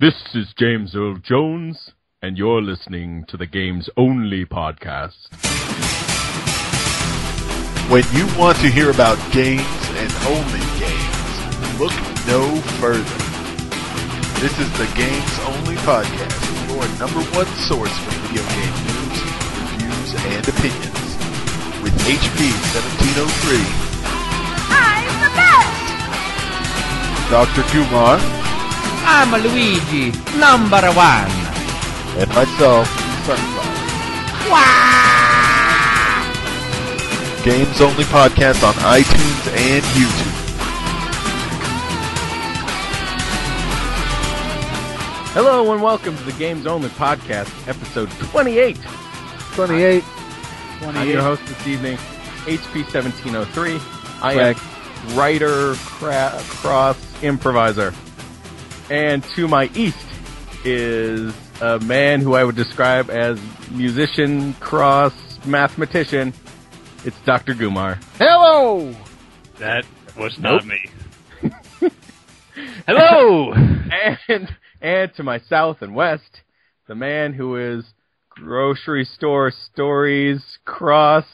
This is James Earl Jones, and you're listening to the Games Only podcast. When you want to hear about games and only games, look no further. This is the Games Only podcast, your number one source for video game news, reviews, and opinions. With HP 1703, I'm the best! Dr. Kumar, I'm Luigi, number one. and myself, Sunflower. Wow! Games Only podcast on iTunes and YouTube. Hello and welcome to the Games Only podcast, episode 28. 28. I'm your host this evening, HP 1703. I am writer, cross, improviser. And to my east is a man who I would describe as musician, cross, mathematician. It's Dr. Gumar. Hello! That was not me. Hello! And to my south and west, the man who is grocery store stories, cross,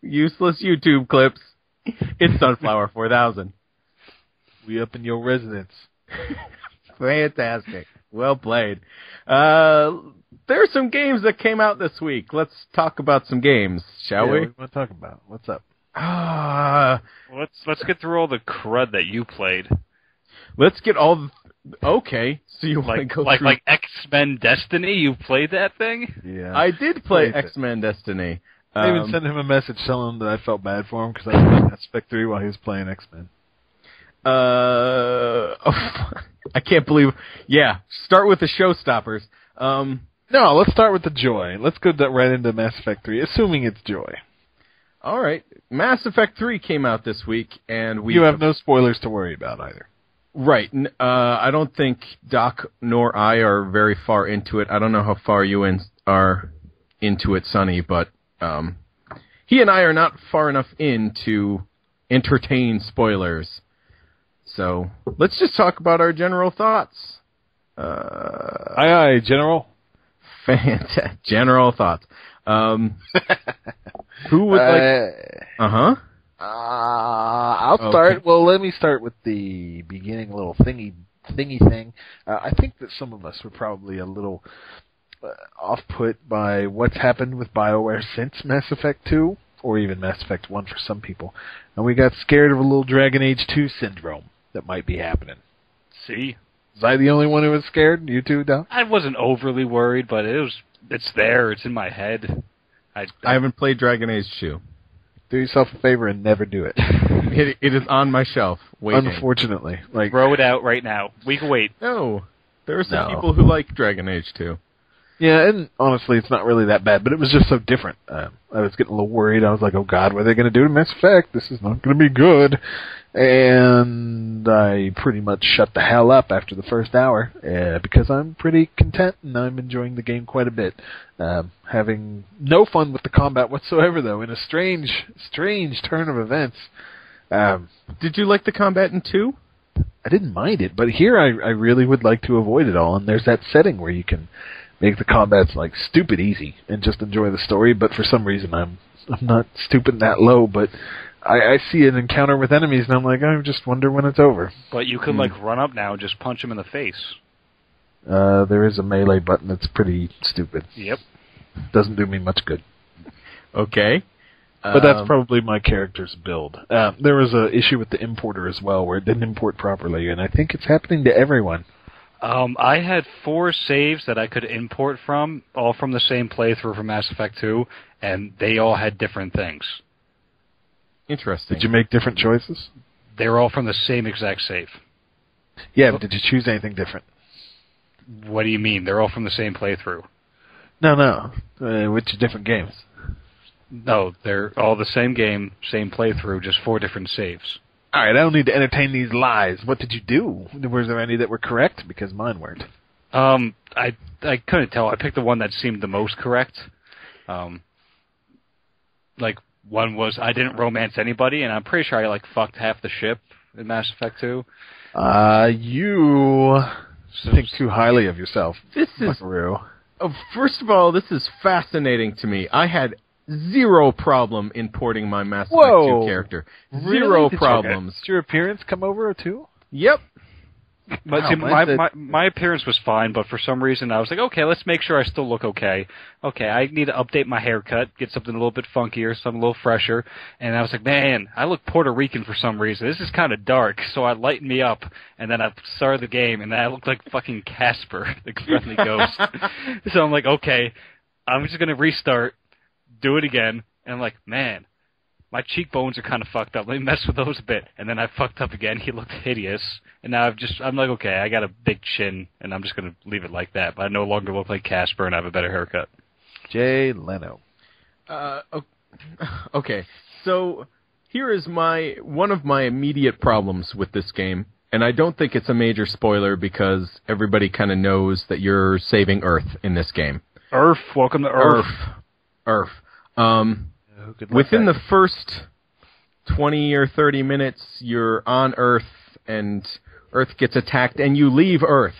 useless YouTube clips. It's Sunflower 4000. We up in your residence. Fantastic. Well played. There are some games that came out this week. Let's talk about some games, shall we? What do you want to talk about? What's up? Let's get through all the crud that you played. Let's get all... Okay, so you want to go through... Like X-Men Destiny? You played that thing? Yeah. I did play X-Men Destiny. I even sent him a message telling him that I felt bad for him because I was playing Aspect 3 while he was playing X-Men. I can't believe... Yeah, start with the showstoppers. No, let's start with the joy. Let's go right into Mass Effect 3, assuming it's joy. All right. Mass Effect 3 came out this week, and we... You have no spoilers to worry about either. Right. I don't think Doc nor I are very far into it. I don't know how far you are into it, Sonny, but he and I are not far enough in to entertain spoilers. So let's just talk about our general thoughts. Aye, General. Fantastic. General thoughts. Who would like... Uh-huh. I'll start. Well, let me start with the beginning little thingy thing. I think that some of us were probably a little off-put by what's happened with BioWare since Mass Effect 2, or even Mass Effect 1 for some people. And we got scared of a little Dragon Age 2 syndrome that might be happening. See? Was I the only one who was scared? You too, Doc? I wasn't overly worried, but it's there. It's in my head. I haven't played Dragon Age 2. Do yourself a favor and never do it. It is on my shelf, waiting. Unfortunately. Throw it out right now. We can wait. No. There are some people who like Dragon Age 2. Yeah, and honestly, it's not really that bad, but it was just so different. I was getting a little worried. I was like, oh God, what are they going to do to Mass Effect? This is not going to be good. And I pretty much shut the hell up after the first hour, because I'm pretty content and I'm enjoying the game quite a bit. Having no fun with the combat whatsoever, though, in a strange turn of events. Did you like the combat in 2? I didn't mind it, but here I really would like to avoid it all, and there's that setting where you can make the combats like stupid easy and just enjoy the story, but for some reason I'm not stupid that low, but I see an encounter with enemies and I'm like, I just wonder when it's over. But you could run up now and just punch him in the face. There is a melee button that's pretty stupid. Yep. Doesn't do me much good. Okay. But that's probably my character's build. There was an issue with the importer as well where it didn't import properly, and I think it's happening to everyone. I had 4 saves that I could import from, all from the same playthrough for Mass Effect 2, and they all had different things. Interesting. Did you make different choices? They're all from the same exact save. Yeah, but did you choose anything different? What do you mean? They're all from the same playthrough. No. Which different games? No, they're all the same game, same playthrough, just 4 different saves. All right, I don't need to entertain these lies. What did you do? Was there any that were correct? Because mine weren't. I couldn't tell. I picked the one that seemed the most correct. One was I didn't romance anybody, and I'm pretty sure I fucked half the ship in Mass Effect 2. You think too highly of yourself. This is Buckaroo. First of all, this is fascinating to me. I had zero problem importing my Mass Effect 2 character. Zero problems. Did your appearance come over too? Yep. But Wow, see, my appearance was fine, but for some reason I was like, okay, let's make sure I still look okay. Okay, I need to update my haircut, get something a little bit funkier, something a little fresher. And I was like, man, I look Puerto Rican for some reason. This is kind of dark, so I lightened me up. And then I started the game, and I looked like fucking Casper, the friendly ghost. So I'm like, okay, I'm just going to restart, do it again. And I'm like, man, my cheekbones are kind of fucked up. Let me mess with those a bit. And then I fucked up again. He looked hideous. And now I'm like, okay, I got a big chin, and I'm just going to leave it like that. But I no longer look like Casper, and I have a better haircut. Jay Leno. Okay, so here is one of my immediate problems with this game, and I don't think it's a major spoiler because everybody kind of knows that you're saving Earth in this game. Earth, welcome to Earth. Earth. Within the first 20 or 30 minutes, you're on Earth, and Earth gets attacked, and you leave Earth.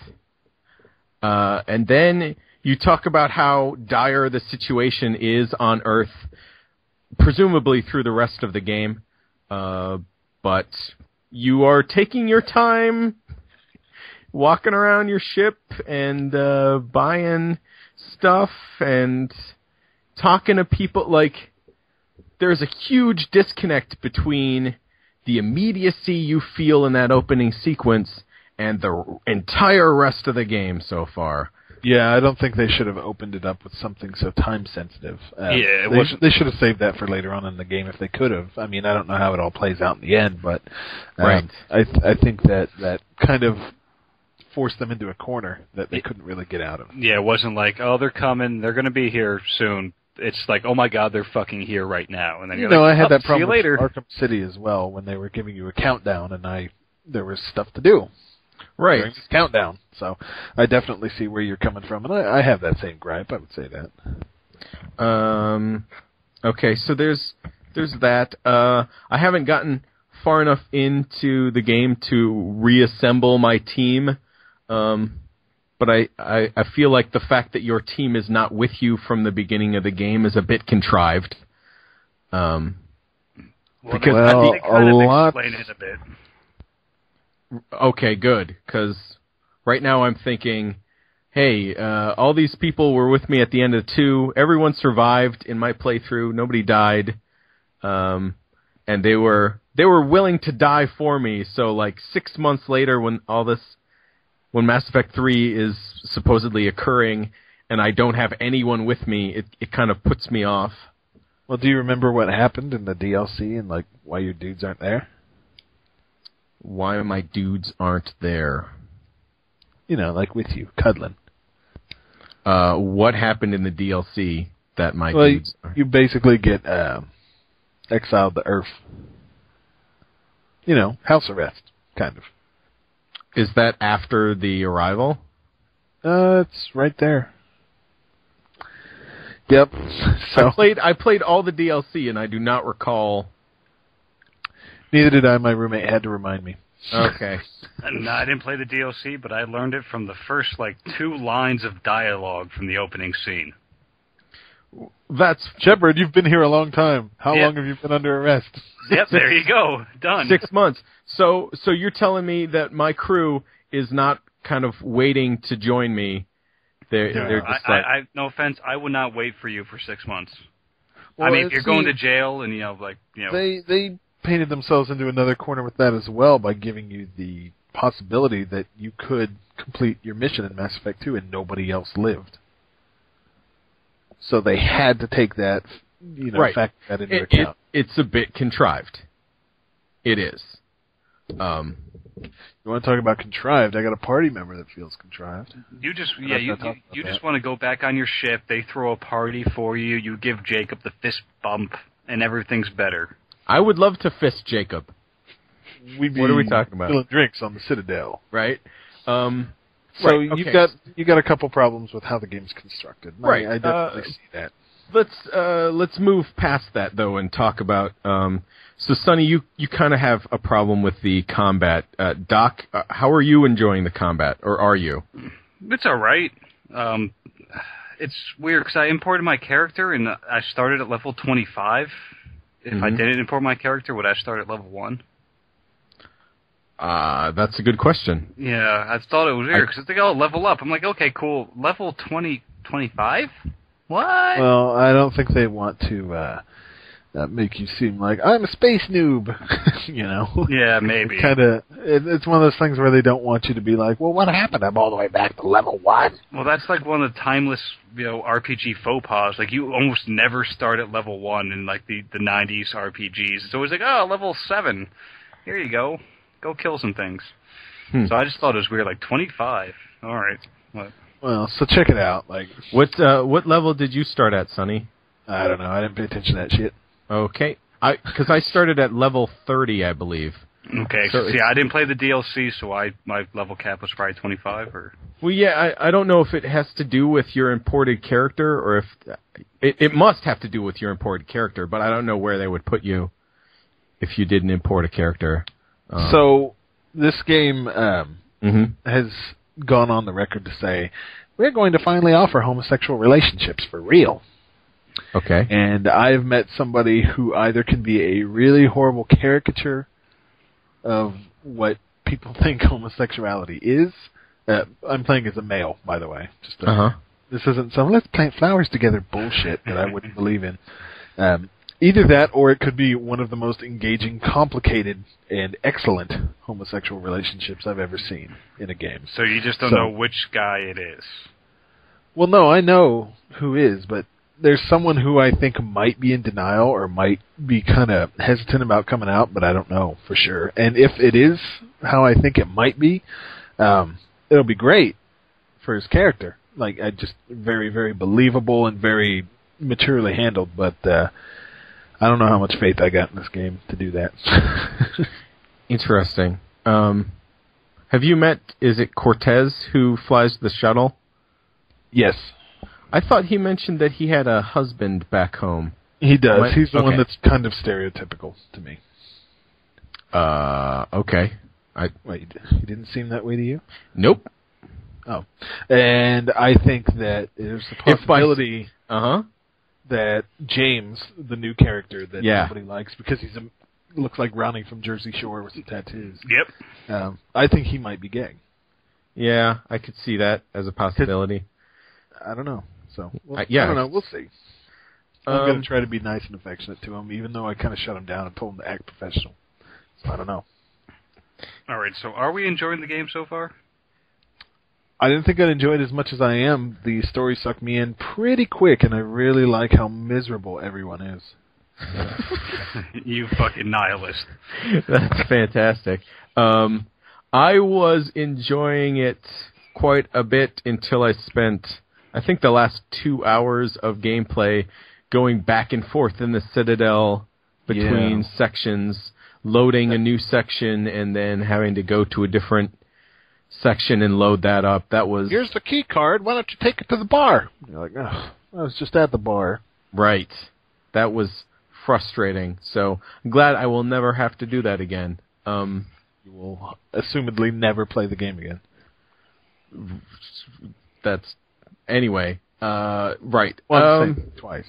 And then you talk about how dire the situation is on Earth, presumably through the rest of the game. But you are taking your time walking around your ship and buying stuff and talking to people. Like, there's a huge disconnect between the immediacy you feel in that opening sequence and the entire rest of the game so far. Yeah, I don't think they should have opened it up with something so time-sensitive. They should have saved that for later on in the game if they could have. I mean, I don't know how it all plays out in the end, but right. I think that kind of forced them into a corner that they couldn't really get out of. Yeah, it wasn't like, oh, they're coming, they're going to be here soon. It's like, oh my God, they're fucking here right now. And then you're like, I had that problem with Arkham City as well when they were giving you a countdown, and there was stuff to do. Right. During this countdown. So I definitely see where you're coming from, and I have that same gripe. I would say that. Okay, so there's that. I haven't gotten far enough into the game to reassemble my team. But I feel like the fact that your team is not with you from the beginning of the game is a bit contrived. Because they kind of explain it a bit. Okay, good, because right now I'm thinking, hey, all these people were with me at the end of 2. Everyone survived in my playthrough. Nobody died. And they were willing to die for me. So like 6 months later when Mass Effect 3 is supposedly occurring and I don't have anyone with me, it kind of puts me off. Well, do you remember what happened in the DLC and like why your dudes aren't there? Why my dudes aren't there? You know, like with you, cuddling. What happened in the DLC that my dudes aren't? You basically get exiled to Earth. You know, house arrest, kind of. Is that after the arrival? It's right there. Yep. So I played all the DLC and I do not recall. Neither did I. My roommate had to remind me. Okay. No, I didn't play the DLC, but I learned it from the first 2 lines of dialogue from the opening scene. That's Shepard, you've been here a long time. How long have you been under arrest? Yep, there you go. Done. 6 months. So you're telling me that my crew is not kind of waiting to join me. They're just no offense, I would not wait for you for 6 months. Well, I mean, if you're going to jail and they painted themselves into another corner with that as well by giving you the possibility that you could complete your mission in Mass Effect 2 and nobody else lived. So they had to take that, factor that into account. It's a bit contrived. It is. You want to talk about contrived? I got a party member that feels contrived. You just want to go back on your ship. They throw a party for you. You give Jacob the fist bump, and everything's better. I would love to fist Jacob. What are we talking about? Filling drinks on the Citadel, right? So you got a couple problems with how the game's constructed. Right. I definitely see that. Let's move past that though and talk about So, Sonny, you kind of have a problem with the combat. Doc, how are you enjoying the combat, or are you? It's all right. It's weird because I imported my character and I started at level 25. If I didn't import my character, would I start at level 1? That's a good question. Yeah, I thought it was weird because they all level up. I'm like, okay, cool. Level 25? What? Well, I don't think they want to make you seem like I'm a space noob, you know. Yeah, maybe. It's one of those things where they don't want you to be like, well, what happened? I'm all the way back to level 1. Well, that's like one of the timeless, RPG faux pas. Like you almost never start at level 1 in like the 90s RPGs. It's always like, oh, level 7. Here you go. Go kill some things. So I just thought it was weird. Like 25. All right. What? Well, so check it out. Like, what level did you start at, Sonny? I don't know. I didn't pay attention to that shit. Okay, because I started at level 30, I believe. Okay, so I didn't play the DLC, so my level cap was probably 25, or. Well, yeah, I don't know if it has to do with your imported character, or if it must have to do with your imported character, but I don't know where they would put you if you didn't import a character. So this game has gone on the record to say we're going to finally offer homosexual relationships for real. Okay. And I've met somebody who either can be a really horrible caricature of what people think homosexuality is. I'm playing as a male, by the way. This isn't some let's plant flowers together bullshit that I wouldn't believe in. Either that, or it could be one of the most engaging, complicated, and excellent homosexual relationships I've ever seen in a game. So you just don't know which guy it is. Well, no, I know who is, but there's someone who I think might be in denial or might be kind of hesitant about coming out, but I don't know for sure. And if it is how I think it might be, it'll be great for his character. Like, just very, very believable and very maturely handled, but I don't know how much faith I got in this game to do that. Interesting. Have you met, is it Cortez who flies the shuttle? Yes. I thought he mentioned that he had a husband back home. He does. He's the one that's kind of stereotypical to me. Okay. Wait, he didn't seem that way to you? Nope. Oh. And I think that there's a possibility that James, the new character that nobody likes, because he's looks like Ronnie from Jersey Shore with some tattoos. Yep. I think he might be gay. Yeah, I could see that as a possibility. I don't know. So, I yeah. don't know. We'll see. I'm going to try to be nice and affectionate to him, even though I kind of shut him down and told him to act professional. So, I don't know. All right, so are we enjoying the game so far? I didn't think I'd enjoy it as much as I am. The story sucked me in pretty quick, and I really like how miserable everyone is. You fucking nihilist. That's fantastic. I was enjoying it quite a bit until I spent, I think, the last 2 hours of gameplay going back and forth in the Citadel between sections, loading a new section, and then having to go to a different section and load that up. That was... Here's the key card. Why don't you take it to the bar? You're like, oh, I was just at the bar. Right. That was frustrating. So I'm glad I will never have to do that again. You will assumedly never play the game again. That's... Anyway. Right. Twice.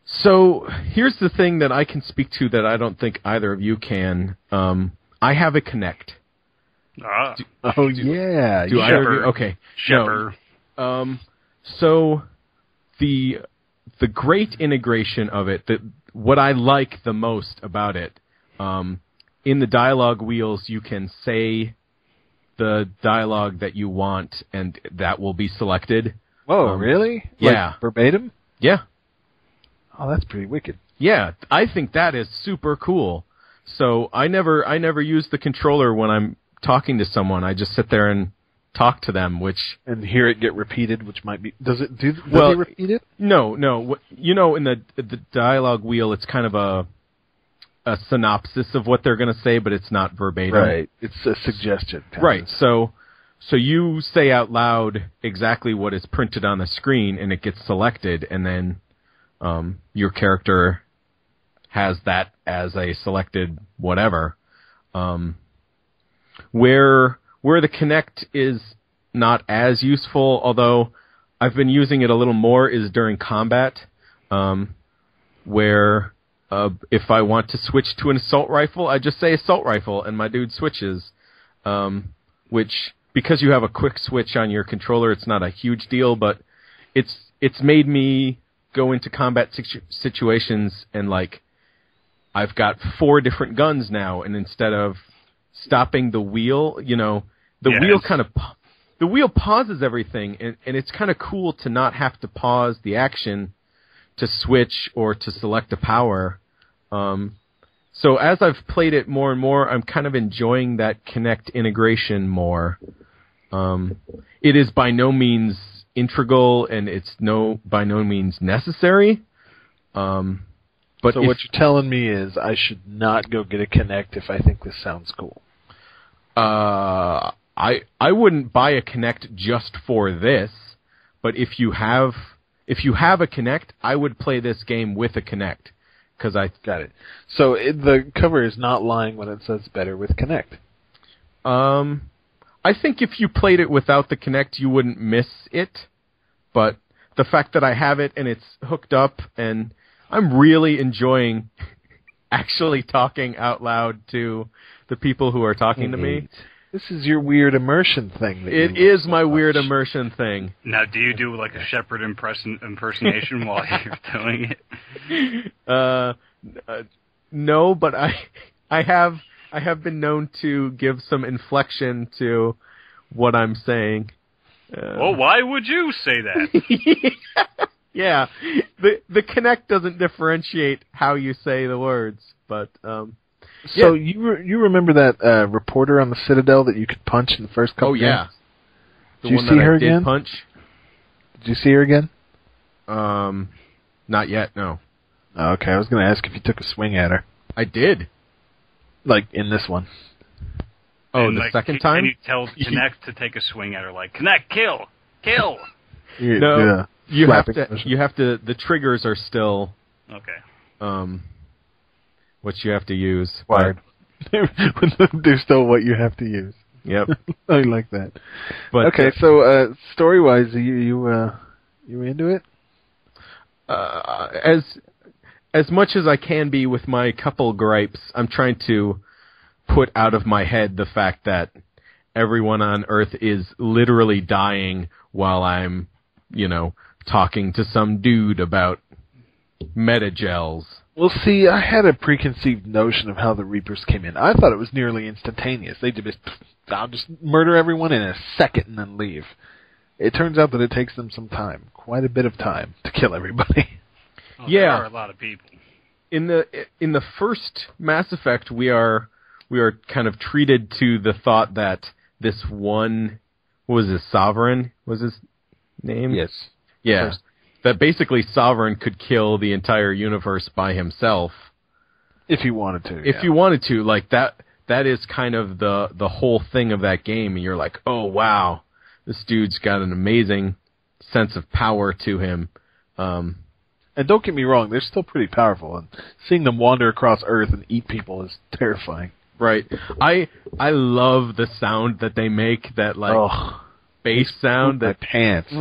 So here's the thing that I can speak to that I don't think either of you can. I have a Kinect. Yeah. Do either of you? Okay. Shepard. No. So the great integration of it, what I like the most about it, in the dialogue wheels you can say the dialogue that you want, and that will be selected. Oh, really? Yeah. Like verbatim? Yeah. Oh, that's pretty wicked. Yeah, I think that is super cool. So I never use the controller when I'm talking to someone. I just sit there and talk to them, and hear it get repeated, which might be... Does it repeat it? No. You know, in the dialogue wheel, it's kind of a synopsis of what they're going to say, but it's not verbatim. Right. It's a suggestion. Right. So you say out loud exactly what is printed on the screen, and it gets selected, and then your character has that as a selected whatever. Where the Kinect is not as useful, although I've been using it a little more, is during combat, where if I want to switch to an assault rifle, I just say assault rifle, and my dude switches, which, because you have a quick switch on your controller, it's not a huge deal, but it's made me go into combat situations and, like, I've got 4 different guns now, and instead of stopping the wheel, the wheel pauses everything, and it's kind of cool to not have to pause the action to switch or to select a power. So as I've played it more and more, I'm kind of enjoying that Kinect integration more. It is by no means integral, and it's by no means necessary. But so what you're telling me is I should not go get a Kinect if I think this sounds cool. I wouldn't buy a Kinect just for this, but if you have a Kinect, I would play this game with a Kinect. Cause I got it. So the cover is not lying when it says better with Kinect. I think if you played it without the Kinect, you wouldn't miss it. But the fact that I have it and it's hooked up, and I'm really enjoying actually talking out loud to the people who are talking to me. This is your weird immersion thing. It is my weird immersion thing. Now, do you do like a Shepard impersonation while you're doing it? No, but I have been known to give some inflection to what I'm saying. Well, why would you say that? Yeah, the Kinect doesn't differentiate how you say the words, but so you remember that reporter on the Citadel that you could punch in the first couple? Oh yeah, did you see her again? Punch. Did you see her again? Not yet. No. Okay, I was going to ask if you took a swing at her. I did. Like in this one. Oh, and the second time? And you tell Kinect to take a swing at her, like, Kinect, kill! No, you have to, the triggers are still... Okay. What you have to use. Wired. They're still what you have to use. Yep. I like that. But, okay, so story-wise, you into it? As much as I can be with my couple gripes, I'm trying to put out of my head the fact that everyone on Earth is literally dying while I'm, talking to some dude about metagels. Well, see, I had a preconceived notion of how the Reapers came in. I thought it was nearly instantaneous. They I'll just murder everyone in a second and then leave. It turns out that it takes them some time, quite a bit of time, to kill everybody. Oh, yeah, there are a lot of people. In the first Mass Effect, we are kind of treated to the thought that this one, what was his, Sovereign was his name? Yes. Yeah. That basically Sovereign could kill the entire universe by himself. If he wanted to. If you wanted to, like that is kind of the whole thing of that game, and you're like, oh wow, this dude's got an amazing sense of power to him. And don't get me wrong, they're still pretty powerful, and seeing them wander across Earth and eat people is terrifying. Right. I love the sound that they make, that bass sound. That pants.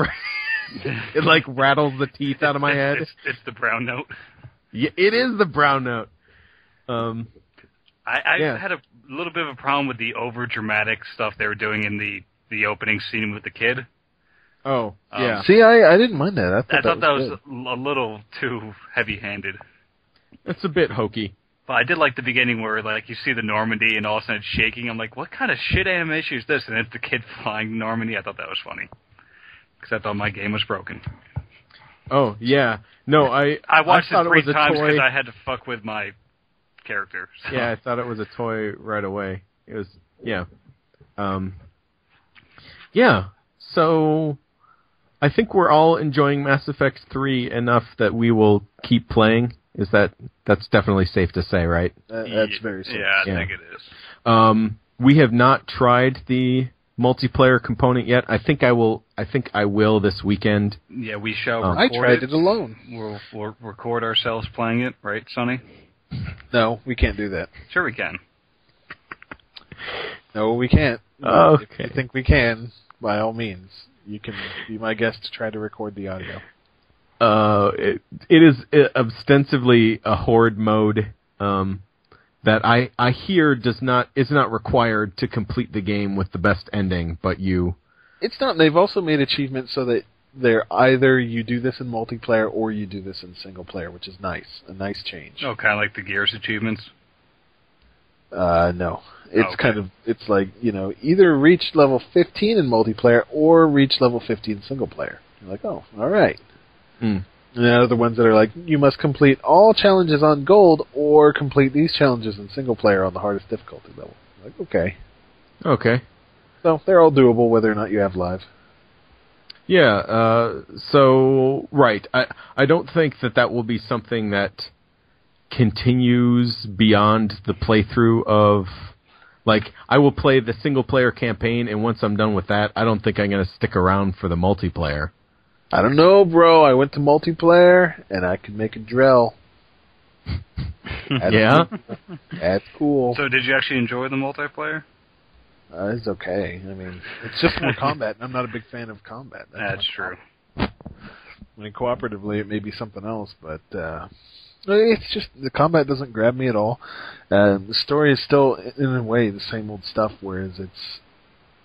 It like rattles the teeth out of my head. It's the brown note. Yeah, it is the brown note. I had a little bit of a problem with the over dramatic stuff they were doing in the opening scene with the kid. Oh, yeah. See, I didn't mind that. I thought that was a little too heavy-handed. It's a bit hokey. But I did like the beginning where, like, you see the Normandy and all of a sudden it's shaking. I'm like, what kind of shit animation is this? And it's the kid flying Normandy. I thought that was funny. Because I thought my game was broken. Oh, yeah. No, I watched it 3 times because I had to fuck with my character. So. Yeah, I thought it was a toy right away. It was, yeah. Yeah, so I think we're all enjoying Mass Effect 3 enough that we will keep playing. That's definitely safe to say, right? That's very safe. Yeah, I think it is. We have not tried the multiplayer component yet. I think I will this weekend. Yeah, we shall. I tried it alone. We'll record ourselves playing it, right, Sonny? No, we can't do that. Sure we can. No, we can't. Okay. If you think we can, by all means, you can be my guest to try to record the audio. It is ostensibly a horde mode that I hear is not required to complete the game with the best ending, but you... It's not. They've also made achievements so that they're either you do this in multiplayer or you do this in single player, which is nice. A nice change. Oh, kind of like the Gears achievements? No. It's Okay. kind of, it's like, either reach level 15 in multiplayer or reach level 50 in single player. You're like, oh, alright. Mm. And the other ones that are like, you must complete all challenges on gold or complete these challenges in single player on the hardest difficulty level. Like, okay. Okay. So, they're all doable whether or not you have live. Yeah, right. I don't think that will be something that continues beyond the playthrough of... Like, I will play the single-player campaign, and once I'm done with that, I don't think I'm going to stick around for the multiplayer. I don't know, bro. I went to multiplayer, and I could make a drill. Yeah? That's cool. So did you actually enjoy the multiplayer? It's okay. I mean, it's just more combat, and I'm not a big fan of combat. That's true. I mean, cooperatively, it may be something else, but it's just the combat doesn't grab me at all. The story is still, in a way, the same old stuff. Whereas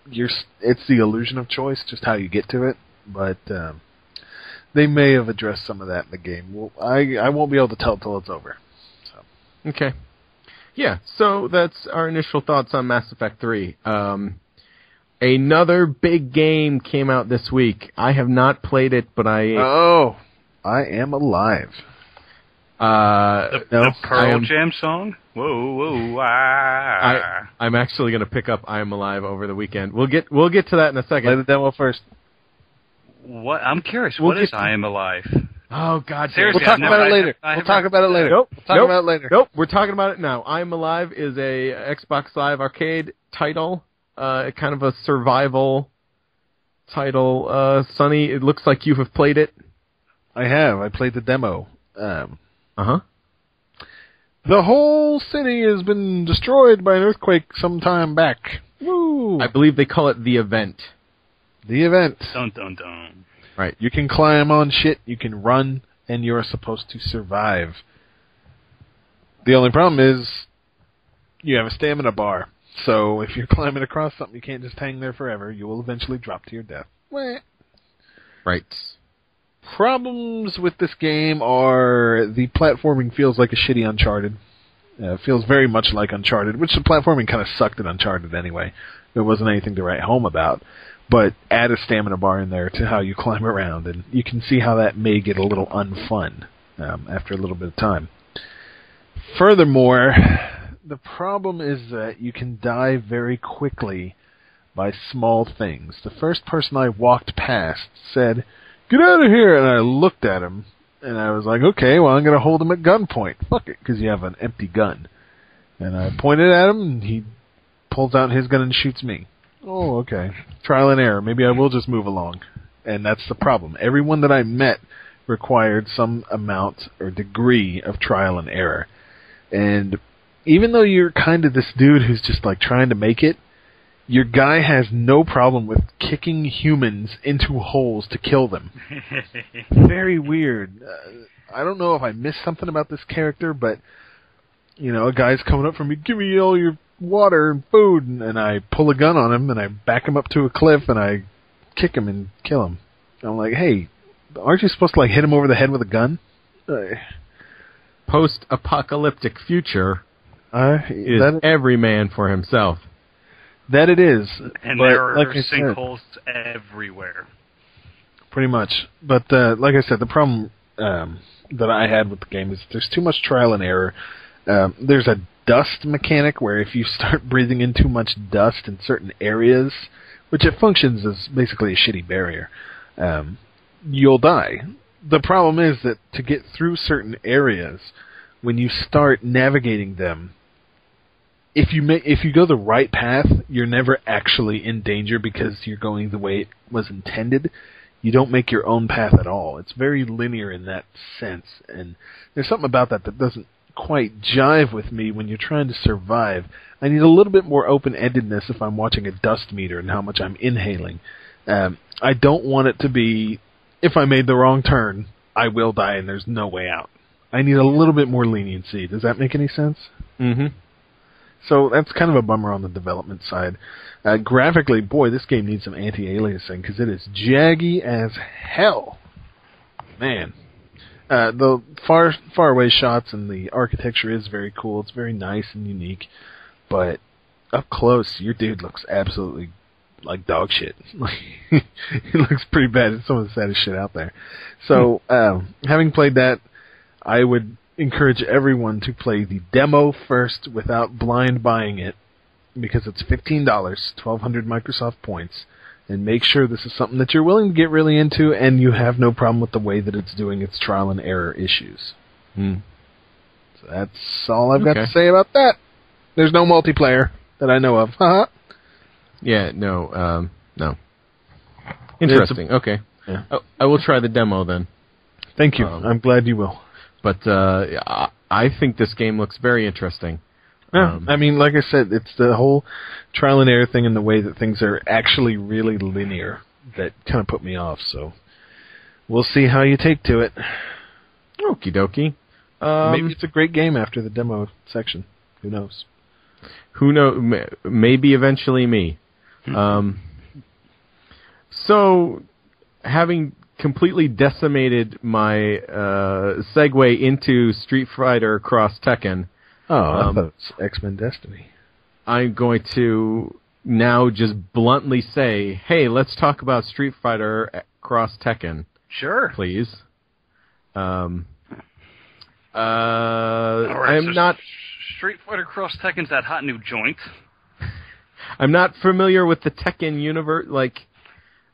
it's the illusion of choice, just how you get to it. But they may have addressed some of that in the game. Well, I won't be able to tell till it's over. So. Okay. Yeah, so that's our initial thoughts on Mass Effect 3. Another big game came out this week. I have not played it, but I am alive. The Pearl Jam song? Whoa, whoa, ah. I'm actually going to pick up I Am Alive over the weekend. We'll get to that in a second. Play the demo first. What? I'm curious. What is I Am Alive? Oh, God. Seriously, We'll talk about it later. We'll talk about it later. Nope. We'll talk about it later. Nope. We're talking about it now. I Am Alive is a Xbox Live Arcade title, kind of a survival title. Sonny, it looks like you have played it. I have. I played the demo. Uh-huh. The whole city has been destroyed by an earthquake some time back. Woo! I believe they call it The Event. The Event. Dun, dun, dun. Right. You can climb on shit, you can run, and you're supposed to survive. The only problem is you have a stamina bar. So if you're climbing across something, you can't just hang there forever. You will eventually drop to your death. Wah. Right. Problems with this game are the platforming feels like a shitty Uncharted. It feels very much like Uncharted, which the platforming kind of sucked at Uncharted anyway. There wasn't anything to write home about. But add a stamina bar in there to how you climb around, and you can see how that may get a little unfun after a little bit of time. Furthermore, the problem is that you can die very quickly by small things. The first person I walked past said, "Get out of here!" and I looked at him, and I was like, okay, well, I'm going to hold him at gunpoint. Fuck it, because you have an empty gun. And I pointed at him, and he pulls out his gun and shoots me. Oh, okay. Trial and error. Maybe I will just move along. And that's the problem. Everyone that I met required some amount or degree of trial and error. And even though you're kind of this dude who's just like trying to make it, your guy has no problem with kicking humans into holes to kill them. Very weird. I don't know if I missed something about this character, but, a guy's coming up from me, give me all your water and food, and I pull a gun on him, and I back him up to a cliff, and I kick him and kill him. I'm like, hey, aren't you supposed to hit him over the head with a gun? Post-apocalyptic future is every man for himself. That it is. And but there are like sinkholes everywhere. Pretty much. But like I said, the problem that I had with the game is there's too much trial and error. There's a dust mechanic where if you start breathing in too much dust in certain areas, which it functions as basically a shitty barrier, you'll die. The problem is that to get through certain areas, when you start navigating them, if you go the right path, you're never actually in danger because you're going the way it was intended. You don't make your own path at all. It's very linear in that sense, and there's something about that doesn't quite jive with me when you're trying to survive. I need a little bit more open-endedness if I'm watching a dust meter and how much I'm inhaling. I don't want it to be, if I made the wrong turn, I will die and there's no way out. I need a little bit more leniency. Does that make any sense? Mm-hmm. So that's kind of a bummer on the development side. Graphically, boy, this game needs some anti-aliasing because it is jaggy as hell. Man. The far away shots and the architecture is very cool. It's very nice and unique. But up close, your dude looks absolutely like dog shit. He looks pretty bad. It's some of the saddest shit out there. So, having played that, I would encourage everyone to play the demo first without blind buying it, because it's $15, 1,200 Microsoft points, and make sure this is something that you're willing to get really into and you have no problem with the way that it's doing its trial and error issues. So that's all I've got to say about that. There's no multiplayer that I know of. Yeah, no. Interesting. Okay. Yeah. I will try the demo then. Thank you. I'm glad you will. But I think this game looks very interesting. Yeah, I mean, like I said, it's the whole trial and error thing and the way that things are actually really linear that kind of put me off. So we'll see how you take to it. Okie dokie. Maybe it's a great game after the demo section. Who knows? Who knows? Maybe eventually me. So, having completely decimated my segue into Street Fighter Cross Tekken. I thought it was X-Men Destiny. I'm going to now just bluntly say, hey, let's talk about Street Fighter Cross Tekken. Sure. Please. All right, I'm not... Street Fighter Cross Tekken's that hot new joint. I'm not familiar with the Tekken universe,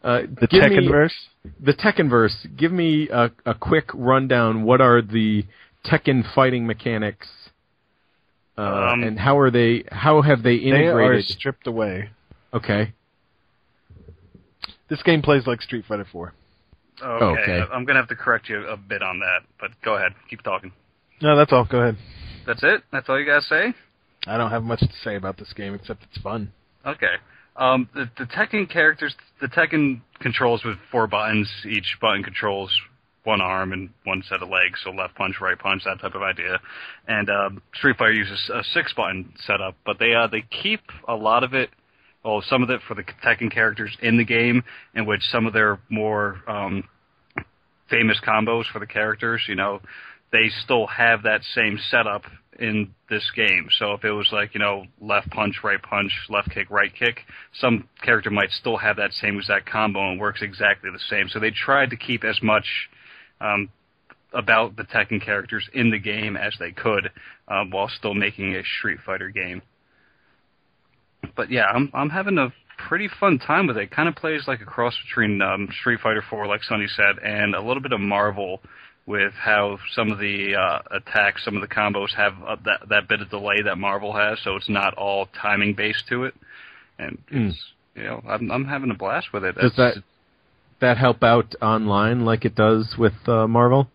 the Tekkenverse? The Tekkenverse. Give me a quick rundown. What are the Tekken fighting mechanics? And how have they integrated? They are stripped away. Okay. This game plays like Street Fighter 4. Okay. I'm going to have to correct you a bit on that, but go ahead. Keep talking. No, that's all. Go ahead. That's it? That's all you got to say? I don't have much to say about this game except it's fun. Okay. The Tekken characters, the Tekken controls with 4 buttons. Each button controls one arm and one set of legs, so left punch, right punch, that type of idea. And Street Fighter uses a 6-button setup, but they keep a lot of it, well, some of it for the Tekken characters in the game, in which some of their more famous combos for the characters, they still have that same setup in this game. So if it was like, left punch, left kick, right kick, some character might still have that same exact combo and works exactly the same. So they tried to keep as much about the Tekken characters in the game as they could, while still making a Street Fighter game. But yeah, I'm having a pretty fun time with it. It kind of plays like a cross between Street Fighter 4, like Sonny said, and a little bit of Marvel, with how some of the attacks, some of the combos have that bit of delay that Marvel has, so it's not all timing based to it. And it's, I'm having a blast with it. Does that help out online like it does with Marvel?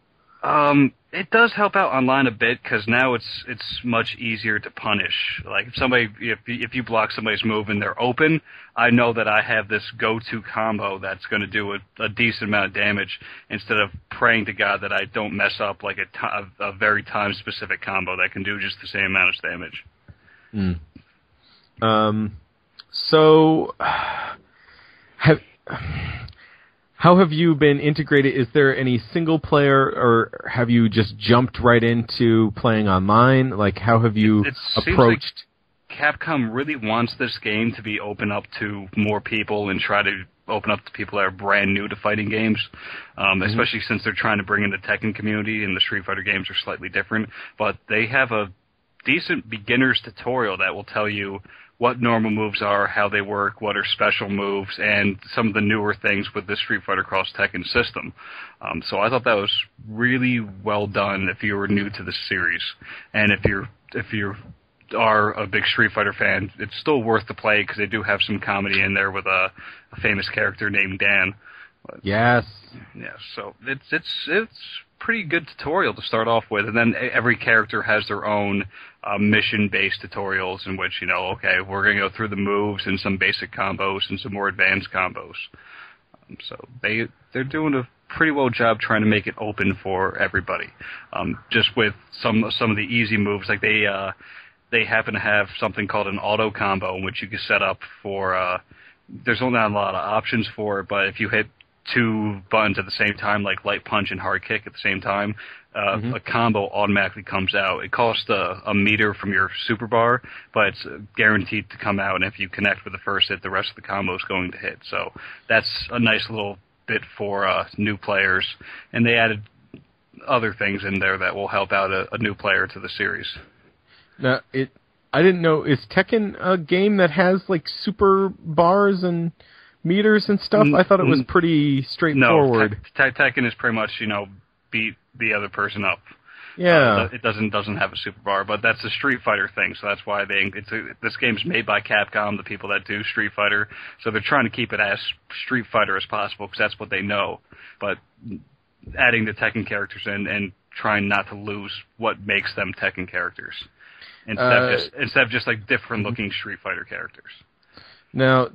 It does help out online a bit, because now it's much easier to punish. Like if you block somebody's move and they're open, I know that I have this go-to combo that's going to do a decent amount of damage, instead of praying to God that I don't mess up like a very time-specific combo that can do just the same amount of damage. So, how have you been integrated? Is there any single player, or have you just jumped right into playing online? Like, how have you approached? Seems like Capcom really wants this game to be open up to more people and try to open up to people that are brand new to fighting games, especially since they're trying to bring in the Tekken community, and the Street Fighter games are slightly different. But they have a decent beginner's tutorial that will tell you what normal moves are, how they work, what are special moves, and some of the newer things with the Street Fighter Cross Tekken system. So I thought that was really well done if you were new to the series. And if you are a big Street Fighter fan, it's still worth the play, because they do have some comedy in there with a famous character named Dan. Yes. Yeah, so it's pretty good tutorial to start off with, and then every character has their own mission-based tutorials in which, okay, we're going to go through the moves and some basic combos and some more advanced combos. So they're doing a pretty well job trying to make it open for everybody. Just with some of the easy moves, like they happen to have something called an auto combo, in which you can set up for. There's only not a lot of options for it, but if you hit 2 buttons at the same time, like light punch and hard kick at the same time, a combo automatically comes out. It costs a meter from your super bar, but it's guaranteed to come out, and if you connect with the first hit, the rest of the combo is going to hit. So that's a nice little bit for new players, and they added other things in there that will help out a new player to the series. Now, I didn't know, is Tekken a game that has like super bars and meters and stuff? I thought it was pretty straightforward. No, Tekken is pretty much, beat the other person up. Yeah. It doesn't have a super bar, but that's a Street Fighter thing, so that's why this game's made by Capcom, the people that do Street Fighter, so they're trying to keep it as Street Fighter as possible, because that's what they know, but adding the Tekken characters in and trying not to lose what makes them Tekken characters, instead of just like different looking Street Fighter characters. Now,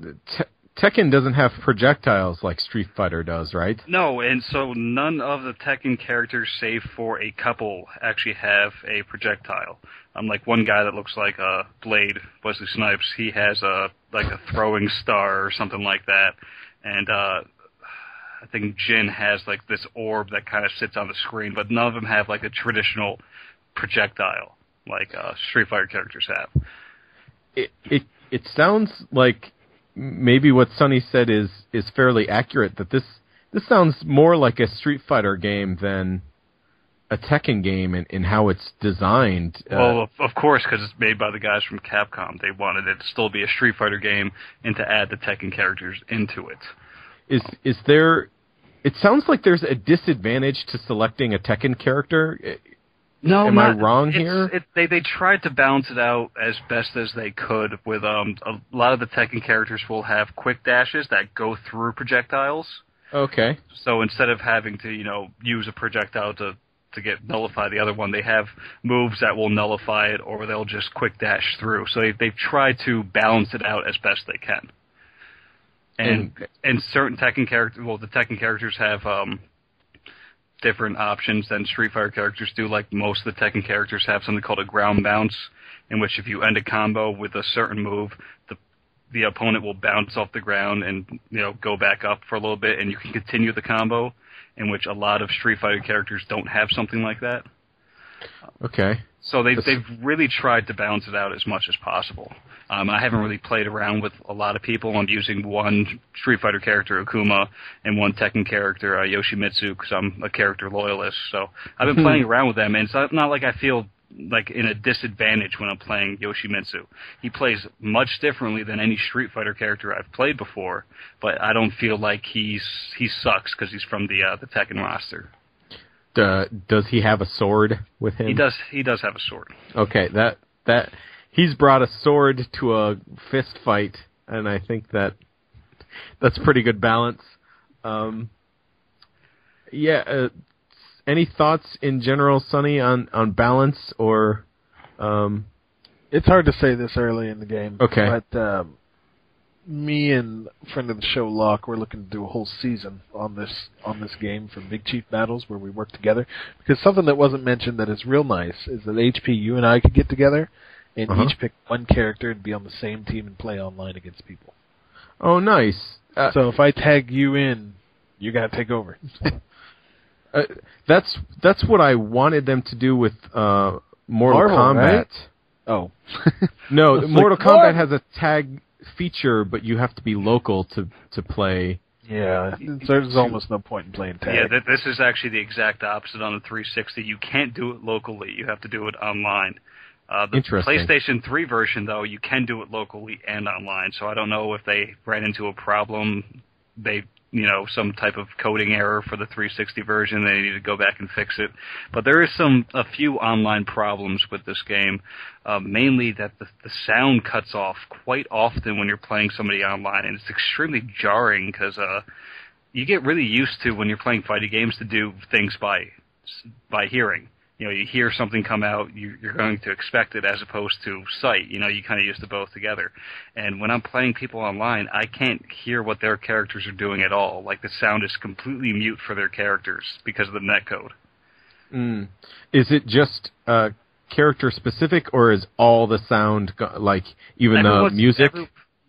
Tekken doesn't have projectiles like Street Fighter does, right? No, and so none of the Tekken characters, save for a couple, actually have a projectile. Like one guy that looks like a Blade, Wesley Snipes, he has a throwing star or something like that, and I think Jin has like this orb that kind of sits on the screen, but none of them have like a traditional projectile like Street Fighter characters have. It sounds like maybe what Sonny said is fairly accurate, that this sounds more like a Street Fighter game than a Tekken game in how it's designed. Well, of course, because it's made by the guys from Capcom. They wanted it to still be a Street Fighter game and to add the Tekken characters into it. Is there... It sounds like there's a disadvantage to selecting a Tekken character. No, Am I wrong here? They tried to balance it out as best as they could. With a lot of the Tekken characters will have quick dashes that go through projectiles. Okay. So instead of having to use a projectile to nullify the other one, they have moves that will nullify it, or they'll just quick dash through. So they've tried to balance it out as best they can. And certain Tekken characters, the Tekken characters have different options than Street Fighter characters do. Like most of the Tekken characters have something called a ground bounce, in which if you end a combo with a certain move, the opponent will bounce off the ground and go back up for a little bit, and you can continue the combo. In which a lot of Street Fighter characters don't have something like that. Okay. So they've really tried to balance it out as much as possible. I haven't really played around with a lot of people. I'm using one Street Fighter character, Akuma, and one Tekken character, Yoshimitsu, because I'm a character loyalist. So I've been playing around with them, and it's not like I feel like in a disadvantage when I'm playing Yoshimitsu. He plays much differently than any Street Fighter character I've played before, but I don't feel like he sucks because he's from the Tekken roster. Does he have a sword with him? He does have a sword. Okay, that he's brought a sword to a fist fight, and I think that's pretty good balance. Any thoughts in general, Sonny, on balance or? It's hard to say this early in the game. Okay. But me and a friend of the show, Locke, we're looking to do a whole season on this game for Big Chief Battles where we work together. Because something that wasn't mentioned that is real nice is that HP, you and I could get together and each pick one character and be on the same team and play online against people. Oh, nice. So if I tag you in, you got to take over. That's what I wanted them to do with Mortal Kombat. Right? Oh. No, Mortal Kombat has a tag feature, but you have to be local to play. Yeah, there's almost no point in playing tag. Yeah, this is actually the exact opposite on the 360. You can't do it locally. You have to do it online. The PlayStation 3 version, though, you can do it locally and online, so I don't know if they ran into a problem. Some type of coding error for the 360 version. They need to go back and fix it. But there is a few online problems with this game, mainly that the sound cuts off quite often when you're playing somebody online, and it's extremely jarring because you get really used to, when you're playing fighting games, to do things by by hearing. You know, you hear something come out, you're going to expect it as opposed to sight. You know, you kind of use the both together. And when I'm playing people online, I can't hear what their characters are doing at all. Like, the sound is completely mute for their characters because of the netcode. Mm. Is it just character specific, or is all the sound, like, even the music?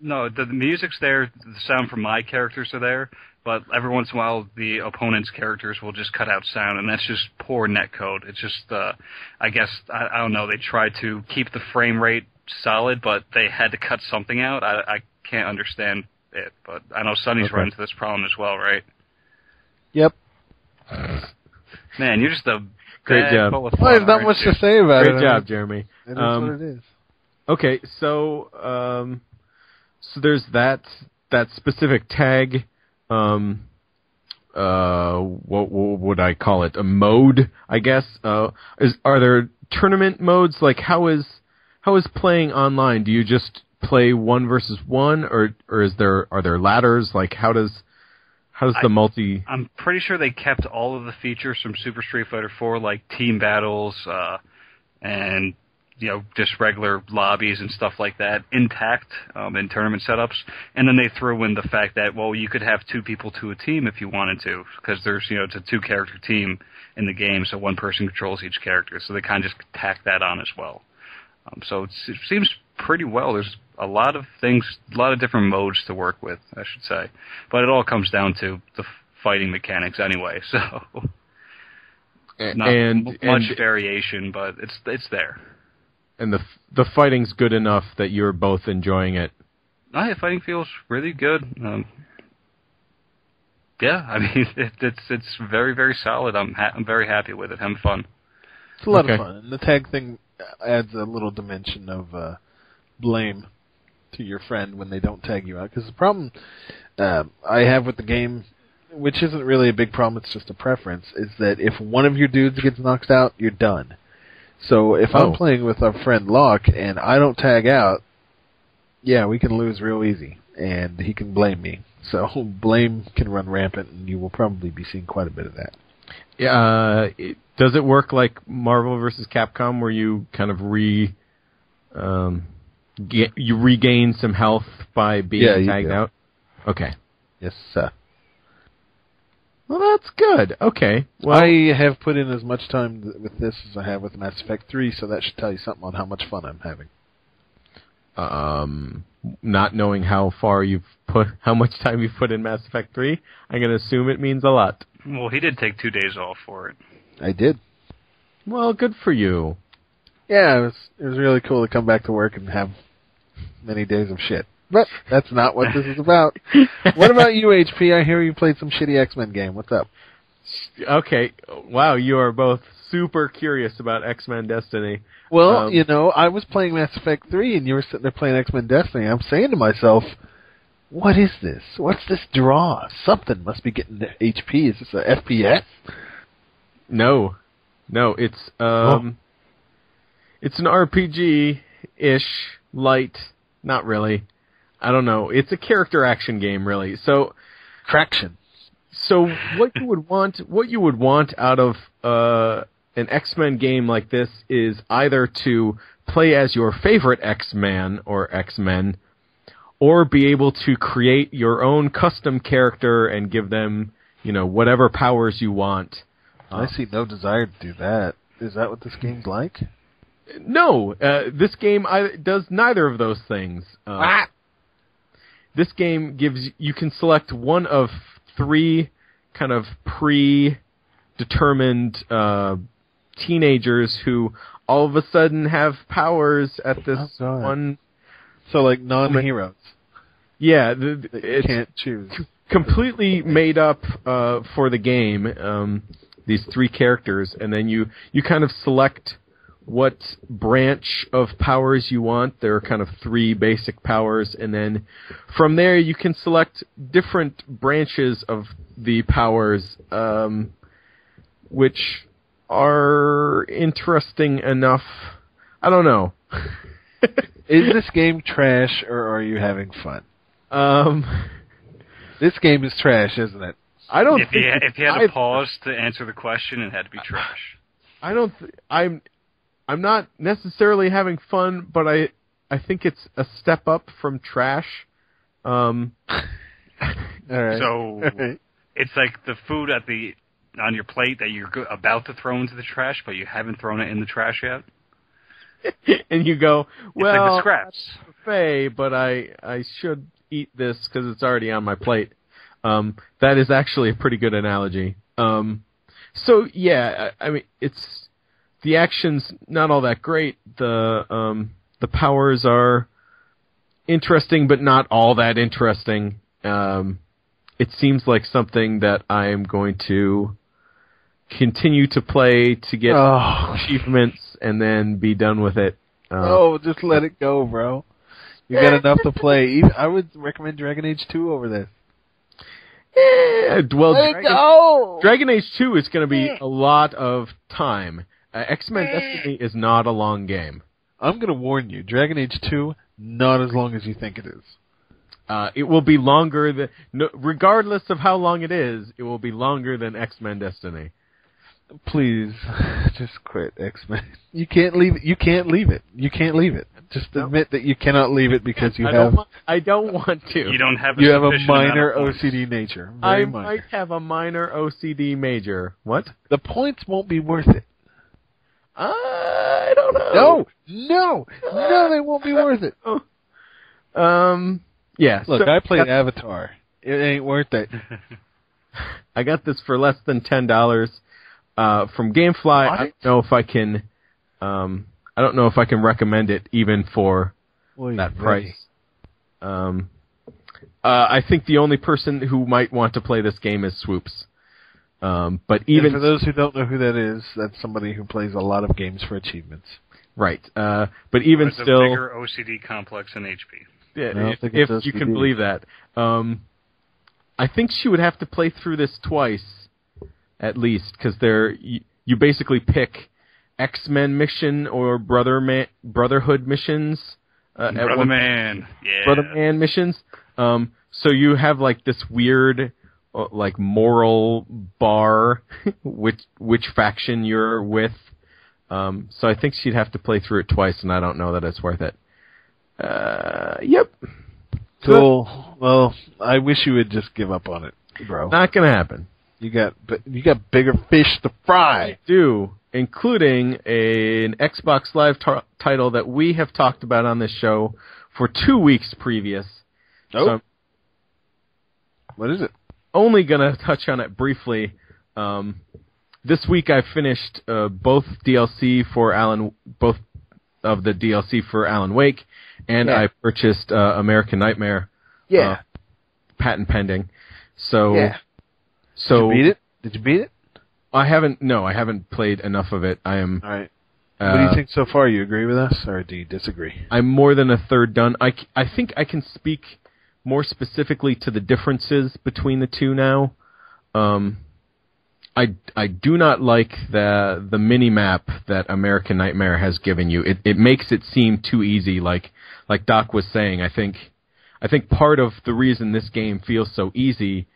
No, the music's there, the sound from my characters are there, but every once in a while the opponent's characters will just cut out sound, and that's just poor netcode. It's just, I guess, I don't know, they tried to keep the frame rate solid, but they had to cut something out. I can't understand it, but I know Sonny's run into this problem as well, right? Yep. Man, you're just a great job. I have not much to say about it. Great job, Jeremy. It is what it is. Okay, so there's that specific tag. What would I call it? A mode, I guess. Are there tournament modes? Like, how is playing online? Do you just play 1 versus 1, or are there ladders? Like, how does the multi? I'm pretty sure they kept all of the features from Super Street Fighter 4, like team battles, and just regular lobbies and stuff like that, intact in tournament setups. And then they threw in the fact that, well, you could have 2 people to a team if you wanted to, because there's, it's a 2-character team in the game, so one person controls each character. So they kind of just tack that on as well. So it seems pretty well. There's a lot of things, a lot of different modes to work with, I should say. But it all comes down to the fighting mechanics anyway, so not much variation, but it's there. And the fighting's good enough that you're both enjoying it. Yeah, fighting feels really good. Yeah, I mean it's very, very solid. I'm very happy with it. Having fun. It's a lot of fun, and the tag thing adds a little dimension of blame to your friend when they don't tag you out. Because the problem I have with the game, which isn't really a big problem, it's just a preference, is that if one of your dudes gets knocked out, you're done. So if I'm playing with our friend Locke and I don't tag out, yeah, we can lose real easy, and he can blame me. So blame can run rampant, and you will probably be seeing quite a bit of that. Yeah, does it work like Marvel vs. Capcom, where you kind of you regain some health by being tagged out? Okay. Yes, sir. Well, that's good. Okay. Well, I have put in as much time with this as I have with Mass Effect 3, so that should tell you something on how much fun I'm having. Not knowing how much time you've put in Mass Effect 3, I'm going to assume it means a lot. Well, he did take 2 days off for it. I did. Well, good for you. Yeah, it was really cool to come back to work and have many days of shit. But that's not what this is about. What about you, HP? I hear you played some shitty X-Men game. What's up? Okay. Wow, you are both super curious about X-Men Destiny. Well, I was playing Mass Effect 3, and you were sitting there playing X-Men Destiny. I'm saying to myself, what is this? What's this draw? Something must be getting to HP. Is this a FPS? No, it's it's an RPG-ish, light, not really. I don't know. It's a character action game, really. So, traction. So what you would want out of an X-Men game like this is either to play as your favorite X-Man or X-Men, or be able to create your own custom character and give them, whatever powers you want. I see no desire to do that. Is that what this game's like? No, this game does neither of those things. This game you can select one of 3 kind of predetermined teenagers who all of a sudden have powers at this one. So like non-heroes. Yeah, you can't choose. Completely made up for the game. These 3 characters, and then you kind of select what branch of powers you want. There are kind of 3 basic powers, and then from there you can select different branches of the powers, which are interesting enough. I don't know. Is this game trash, or are you having fun? This game is trash, isn't it? I don't If think you had to pause to answer the question, it had to be trash. I'm not necessarily having fun, but I think it's a step up from trash. All right. So it's like the food on your plate that you're about to throw into the trash, but you haven't thrown it in the trash yet. And you go, well, it's like the scraps. That's buffet, but I should eat this because it's already on my plate. That is actually a pretty good analogy. So yeah, I mean, the action's not all that great. The powers are interesting, but not all that interesting. It seems like something that I am going to continue to play to get achievements and then be done with it. Just let it go, bro. You got enough to play. I would recommend Dragon Age 2 over this. Well, Dragon Age 2 is going to be a lot of time. X-Men Destiny is not a long game. I'm going to warn you, Dragon Age 2, not as long as you think it is. It will be longer regardless of how long it is, it will be longer than X-Men Destiny. Please, just quit X-Men. You can't leave it. You can't leave it. You can't leave it. Just admit that you cannot leave it because I don't want to. You don't have. You have a minor OCD nature. I might have a minor OCD major. What? The points won't be worth it. I don't know. No, they won't be worth it. Yeah. Look, I played Avatar. It ain't worth it. I got this for less than $10 from GameFly. What? I don't know if I can. I don't know if I can recommend it even for that price. I think the only person who might want to play this game is Swoops. But even for those who don't know who that is, that's somebody who plays a lot of games for achievements. Right. But even There's still, a bigger OCD complex than HP. Yeah, if you can believe that. I think she would have to play through this twice, at least, because you basically pick X-Men mission or Brotherhood missions. Brother Man missions. So you have like this weird, like moral bar, which faction you're with. So I think she'd have to play through it twice, and I don't know that it's worth it. Yep. Cool. Well, I wish you would just give up on it, bro. Not gonna happen. You got bigger fish to fry. I do, including an Xbox Live title that we have talked about on this show for 2 weeks previous. Oh. So What is it? Only gonna touch on it briefly. This week I finished both of the DLC for Alan Wake, and I purchased American Nightmare. Yeah. Patent pending. So. Yeah. So. Did you beat it? Did you beat it? I haven't played enough of it. I am. All right. What do you think so far? You agree with us, or do you disagree? I'm more than a third done. I think I can speak more specifically to the differences between the two now. I do not like the mini-map that American Nightmare has given you. It makes it seem too easy, like Doc was saying. I think part of the reason this game feels so easy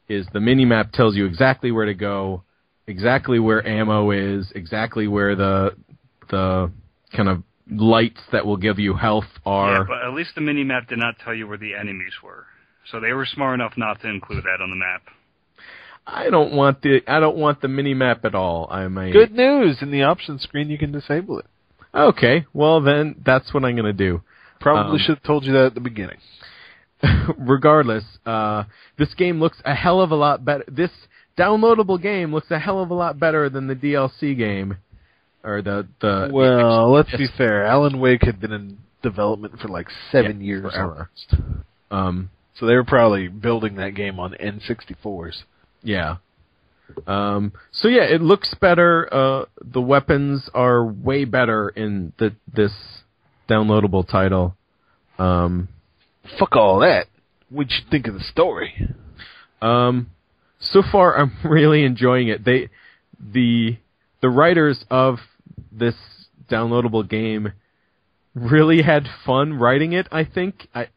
is the mini-map tells you exactly where to go, exactly where ammo is, exactly where the kind of lights that will give you health are. Yeah, but at least the mini-map did not tell you where the enemies were. So they were smart enough not to include that on the map. I don't want the mini-map at all. Good news! In the options screen, you can disable it. Okay, well then, that's what I'm going to do. Probably should have told you that at the beginning. Regardless, this game looks a hell of a lot better. This downloadable game looks a hell of a lot better than the DLC game. Or Well, let's be fair. Alan Wake had been in development for like 7 years. Forever. So they were probably building that game on N64s. Yeah. So yeah, it looks better. The weapons are way better in this downloadable title. Fuck all that. What'd you think of the story? So far, I'm really enjoying it. The writers of this downloadable game really had fun writing it, I think. I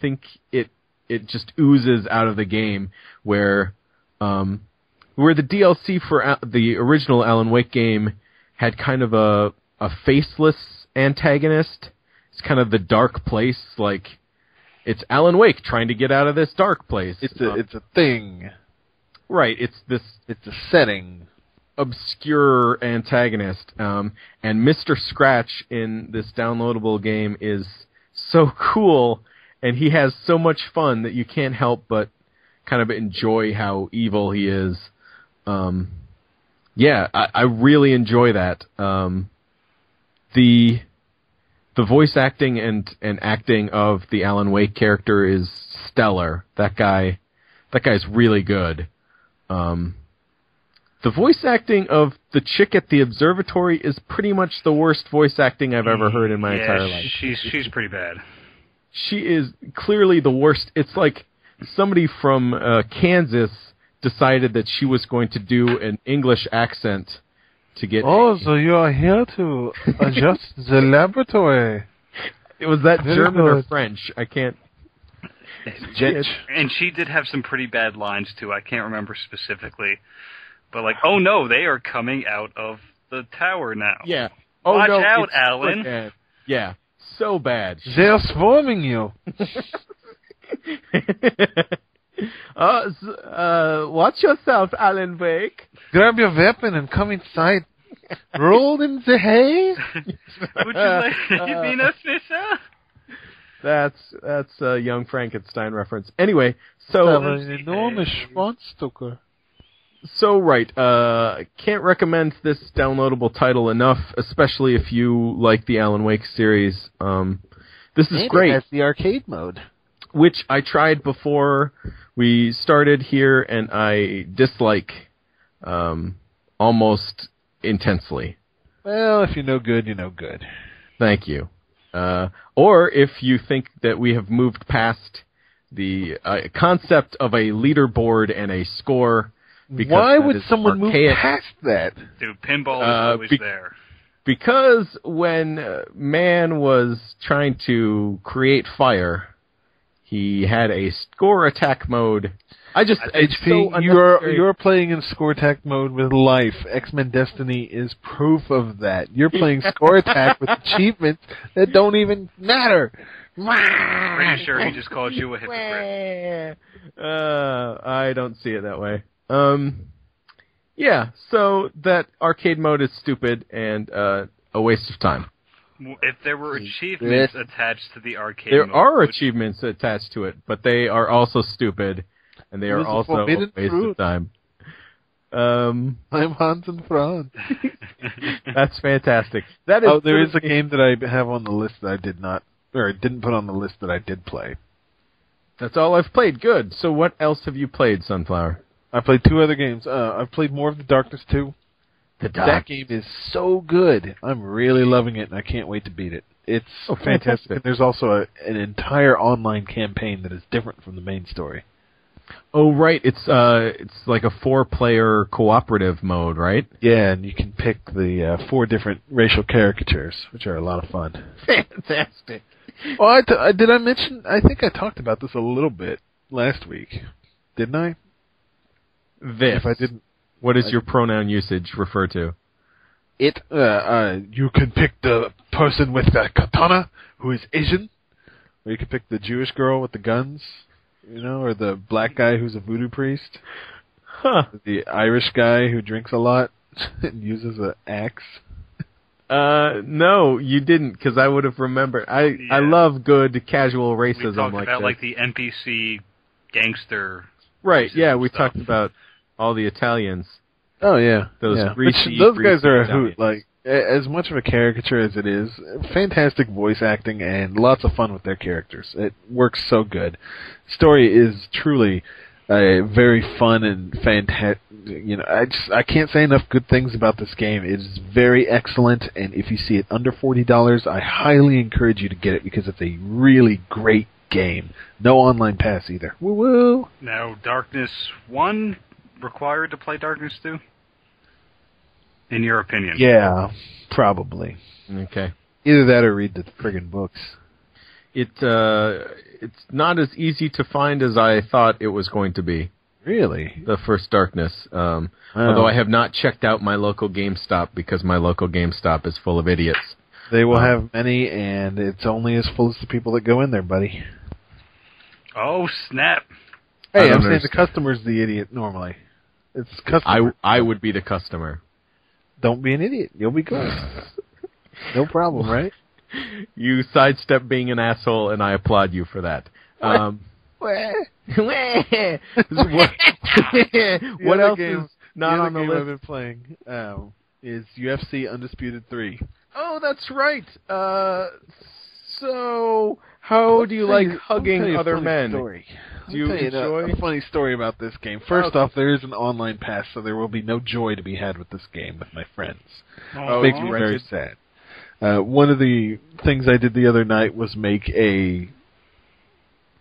think it just oozes out of the game where where the DLC for the original Alan Wake game had kind of a faceless antagonist. It's kind of the dark place, like it's Alan Wake trying to get out of this dark place. It's a thing. Right, it's a setting. Obscure antagonist. And Mr. Scratch in this downloadable game is so cool, and he has so much fun that you can't help but kind of enjoy how evil he is. I really enjoy that. The voice acting and acting of the Alan Wake character is stellar. That guy's really good. The voice acting of the chick at the observatory is pretty much the worst voice acting I've ever heard in my entire life. She's pretty bad. She is clearly the worst. It's like somebody from Kansas decided that she was going to do an English accent to get... Oh, so you are here to adjust the laboratory. It was that very German good. Or French. I can't... And she did have some pretty bad lines, too. I can't remember specifically. But like, oh no, they are coming out of the tower now. Yeah. Watch out, Alan. So yeah, so bad. They're swarming you. Watch yourself, Alan Wake. Grab your weapon and come inside. Roll in the hay. Would you like to be an officer? That's a Young Frankenstein reference. Anyway, so an enormous Schwanzstucker. So right, can't recommend this downloadable title enough, especially if you like the Alan Wake series. This is great. That's the arcade mode, which I tried before we started here, and I dislike almost intensely. Well, if you know good, you know good. Thank you. Or if you think that we have moved past the concept of a leaderboard and a score. Why would someone move past that? Dude, pinball is always there. Because when man was trying to create fire, he had a score attack mode. HP, you're playing in score attack mode with life. X-Men Destiny is proof of that. You're playing score attack with achievements that don't even matter. Pretty sure he just called you a hypocrite. I don't see it that way. So that arcade mode is stupid and a waste of time. If there were achievements attached to the arcade mode... There are achievements attached to it, but they are also stupid, and they are also a waste of time. I'm Hans and Franz. That's fantastic. That is there is a game that I have on the list that I didn't put on the list that I did play. That's all I've played. Good. So what else have you played, Sunflower? I played 2 other games. I've played more of the Darkness 2. That game is so good. I'm really loving it, and I can't wait to beat it. It's fantastic. And there's also an entire online campaign that is different from the main story. Oh, right. It's like a 4-player cooperative mode, right? Yeah, and you can pick the 4 different racial caricatures, which are a lot of fun. Fantastic. Well, did I mention? I think I talked about this a little bit last week, didn't I? This. If I didn't, what does your pronoun usage refer to? It. You can pick the person with the katana who is Asian, or you can pick the Jewish girl with the guns, or the black guy who's a voodoo priest, the Irish guy who drinks a lot and uses an axe. No, you didn't, because I would have remembered. I love good casual racism like that. We talked about like the NPC gangster. Right, yeah, we talked about all the Italians. Oh, yeah. Those guys are a hoot. Like, as much of a caricature as it is, fantastic voice acting and lots of fun with their characters. It works so good. Story is truly very fun and fantastic. I can't say enough good things about this game. It is very excellent, and if you see it under $40, I highly encourage you to get it because it's a really great game. No online pass either. Woo woo. Now, Darkness 1 required to play Darkness 2? In your opinion? Yeah, probably. Okay. Either that or read the friggin' books. It's not as easy to find as I thought it was going to be. Really? The First Darkness. Although I have not checked out my local GameStop because my local GameStop is full of idiots. They will have many, and it's only as full as the people that go in there, buddy. Oh, snap. Hey, I'm saying the customer's the idiot normally. It's customer. I would be the customer. Don't be an idiot. You'll be good. No problem, right? You sidestep being an asshole, and I applaud you for that. What else is not on the list? I've been playing is UFC Undisputed 3. Oh, that's right. So, how do you like hugging other men? Story. Do you enjoy a funny story about this game? First off, there is an online pass, so there will be no joy to be had with this game with my friends. Oh, Makes me very sad. One of the things I did the other night was make a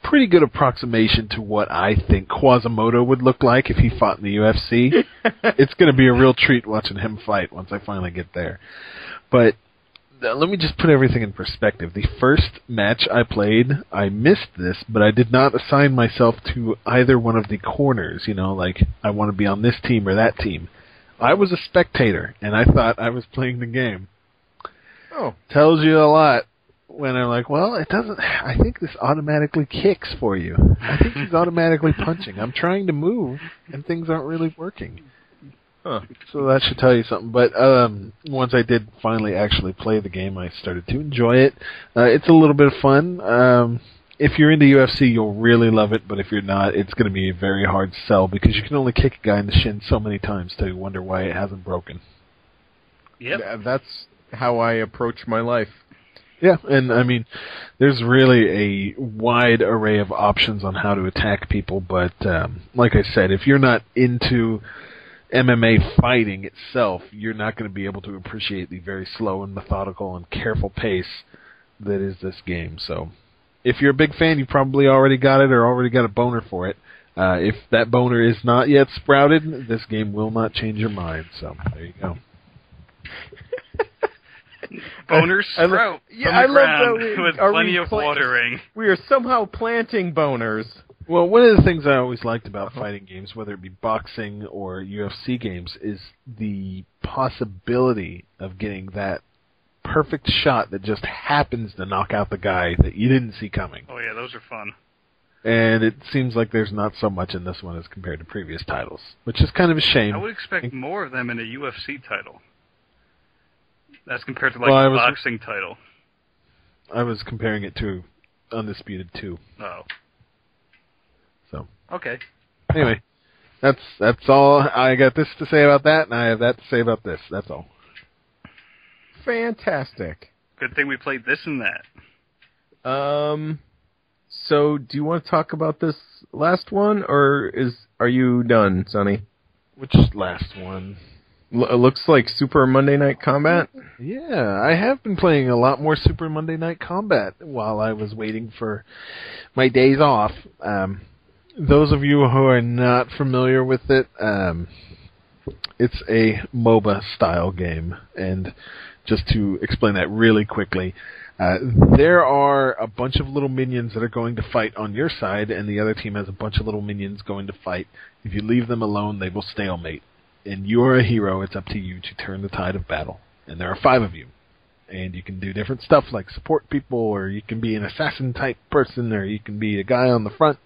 pretty good approximation to what I think Quasimodo would look like if he fought in the UFC. It's going to be a real treat watching him fight once I finally get there. But let me just put everything in perspective. The first match I played, I missed this, but I did not assign myself to either one of the corners, like I want to be on this team or that team. I was a spectator, and I thought I was playing the game. Oh. Tells you a lot when I'm like, well, it doesn't, I think this automatically kicks for you. I think he's automatically punching. I'm trying to move, and things aren't really working. Huh. So that should tell you something. But once I did finally actually play the game, I started to enjoy it. It's a little bit of fun. If you're into UFC, you'll really love it. But if you're not, it's going to be a very hard sell because you can only kick a guy in the shin so many times to wonder why it hasn't broken. Yep. Yeah, that's how I approach my life. Yeah, and I mean, there's really a wide array of options on how to attack people. But like I said, if you're not into MMA fighting itself, you're not going to be able to appreciate the very slow and methodical and careful pace that is this game. So if you're a big fan, you probably already got it or already got a boner for it. If that boner is not yet sprouted, this game will not change your mind. So there you go. Boners sprout from the ground with plenty of watering. We are somehow planting boners. Well, one of the things I always liked about fighting games, whether it be boxing or UFC games, is the possibility of getting that perfect shot that just happens to knock out the guy that you didn't see coming. Oh, yeah, those are fun. And it seems like there's not so much in this one as compared to previous titles, which is kind of a shame. I would expect more of them in a UFC title. As compared to, a boxing title. I was comparing it to Undisputed 2. Oh. So. Okay. Anyway, that's all. I got this to say about that, and I have that to say about this. That's all. Fantastic. Good thing we played this and that. So, do you want to talk about this last one, or are you done, Sonny? Which last one? It looks like Super Monday Night Combat. Yeah, I have been playing a lot more Super Monday Night Combat while I was waiting for my days off. Those of you who are not familiar with it, it's a MOBA-style game. And just to explain that really quickly, there are a bunch of little minions that are going to fight on your side, and the other team has a bunch of little minions going to fight. If you leave them alone, they will stalemate. And you're a hero, it's up to you to turn the tide of battle. And there are 5 of you. And you can do different stuff like support people, or you can be an assassin-type person, or you can be a guy on the front.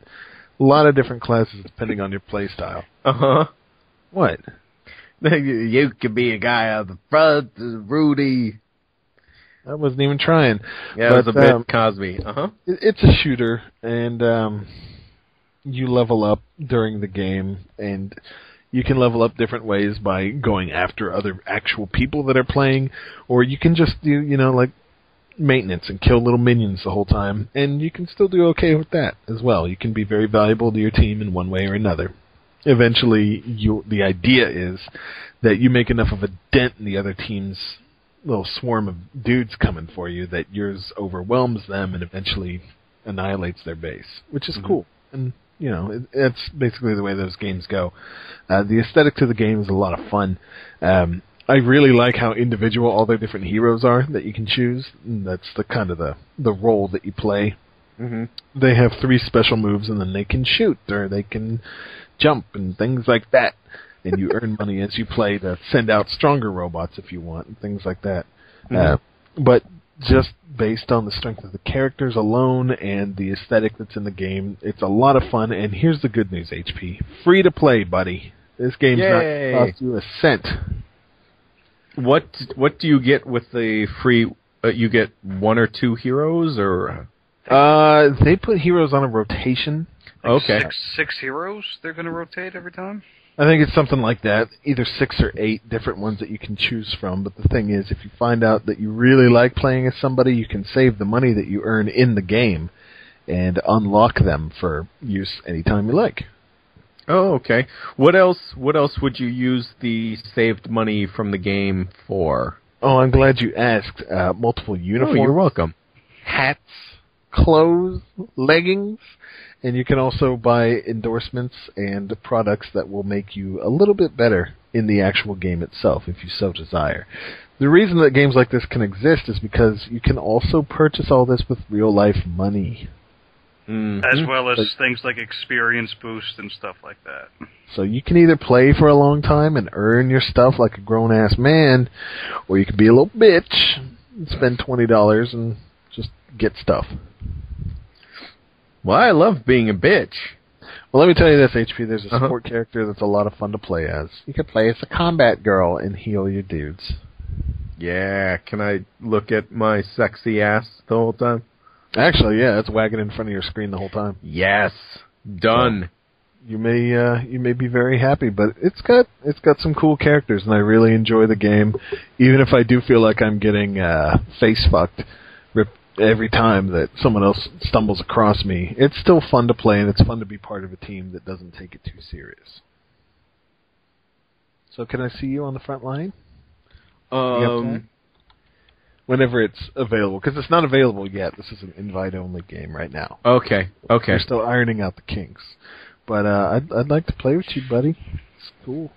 A lot of different classes depending on your play style. Uh-huh. What? You could be a guy on the front, Rudy. I wasn't even trying. Yeah, it was a bit Cosby. Uh-huh. It's a shooter, and you level up during the game, and you can level up different ways by going after other actual people that are playing, or you can just do, maintenance and kill little minions the whole time, and you can still do okay with that as well. You can be very valuable to your team in one way or another. Eventually, the idea is that you make enough of a dent in the other team's little swarm of dudes coming for you that yours overwhelms them and eventually annihilates their base, which is cool. And it's basically the way those games go. The aesthetic to the game is a lot of fun. I really like how individual all their different heroes are that you can choose. And that's the kind of the role that you play. they have 3 special moves, and then they can shoot, or they can jump, and things like that. And you earn money as you play to send out stronger robots if you want, and things like that. But just based on the strength of the characters alone and the aesthetic that's in the game, it's a lot of fun. And here's the good news, HP. Free to play, buddy. This game's not going to cost you a cent. What do you get with the free... you get 1 or 2 heroes, or... They put heroes on a rotation. Like six heroes they're going to rotate every time? I think it's something like that. Either 6 or 8 different ones that you can choose from. But the thing is, if you find out that you really like playing as somebody, you can save the money that you earn in the game and unlock them for use anytime you like. Oh, okay. What else would you use the saved money from the game for? Oh, I'm glad you asked. Multiple uniforms. Oh, you're welcome. Hats, clothes, leggings, and you can also buy endorsements and products that will make you a little bit better in the actual game itself, if you so desire. The reason that games like this can exist is because you can also purchase all this with real-life money. As well as things like experience boost and stuff like that. So you can either play for a long time and earn your stuff like a grown-ass man, or you can be a little bitch and spend $20 and just get stuff. Well, I love being a bitch. Well, let me tell you this, HP. There's a support character that's a lot of fun to play as. You can play as a combat girl and heal your dudes. Yeah, can I look at my sexy ass the whole time? Actually, yeah, it's wagging in front of your screen the whole time. Yes, done. So you may be very happy, but it's got some cool characters, and I really enjoy the game. Even if I do feel like I'm getting face fucked every time that someone else stumbles across me, it's still fun to play, and it's fun to be part of a team that doesn't take it too serious. So, can I see you on the front line? Whenever it's available, because it's not available yet. This is an invite-only game right now. Okay. We're still ironing out the kinks. But I'd like to play with you, buddy. It's cool.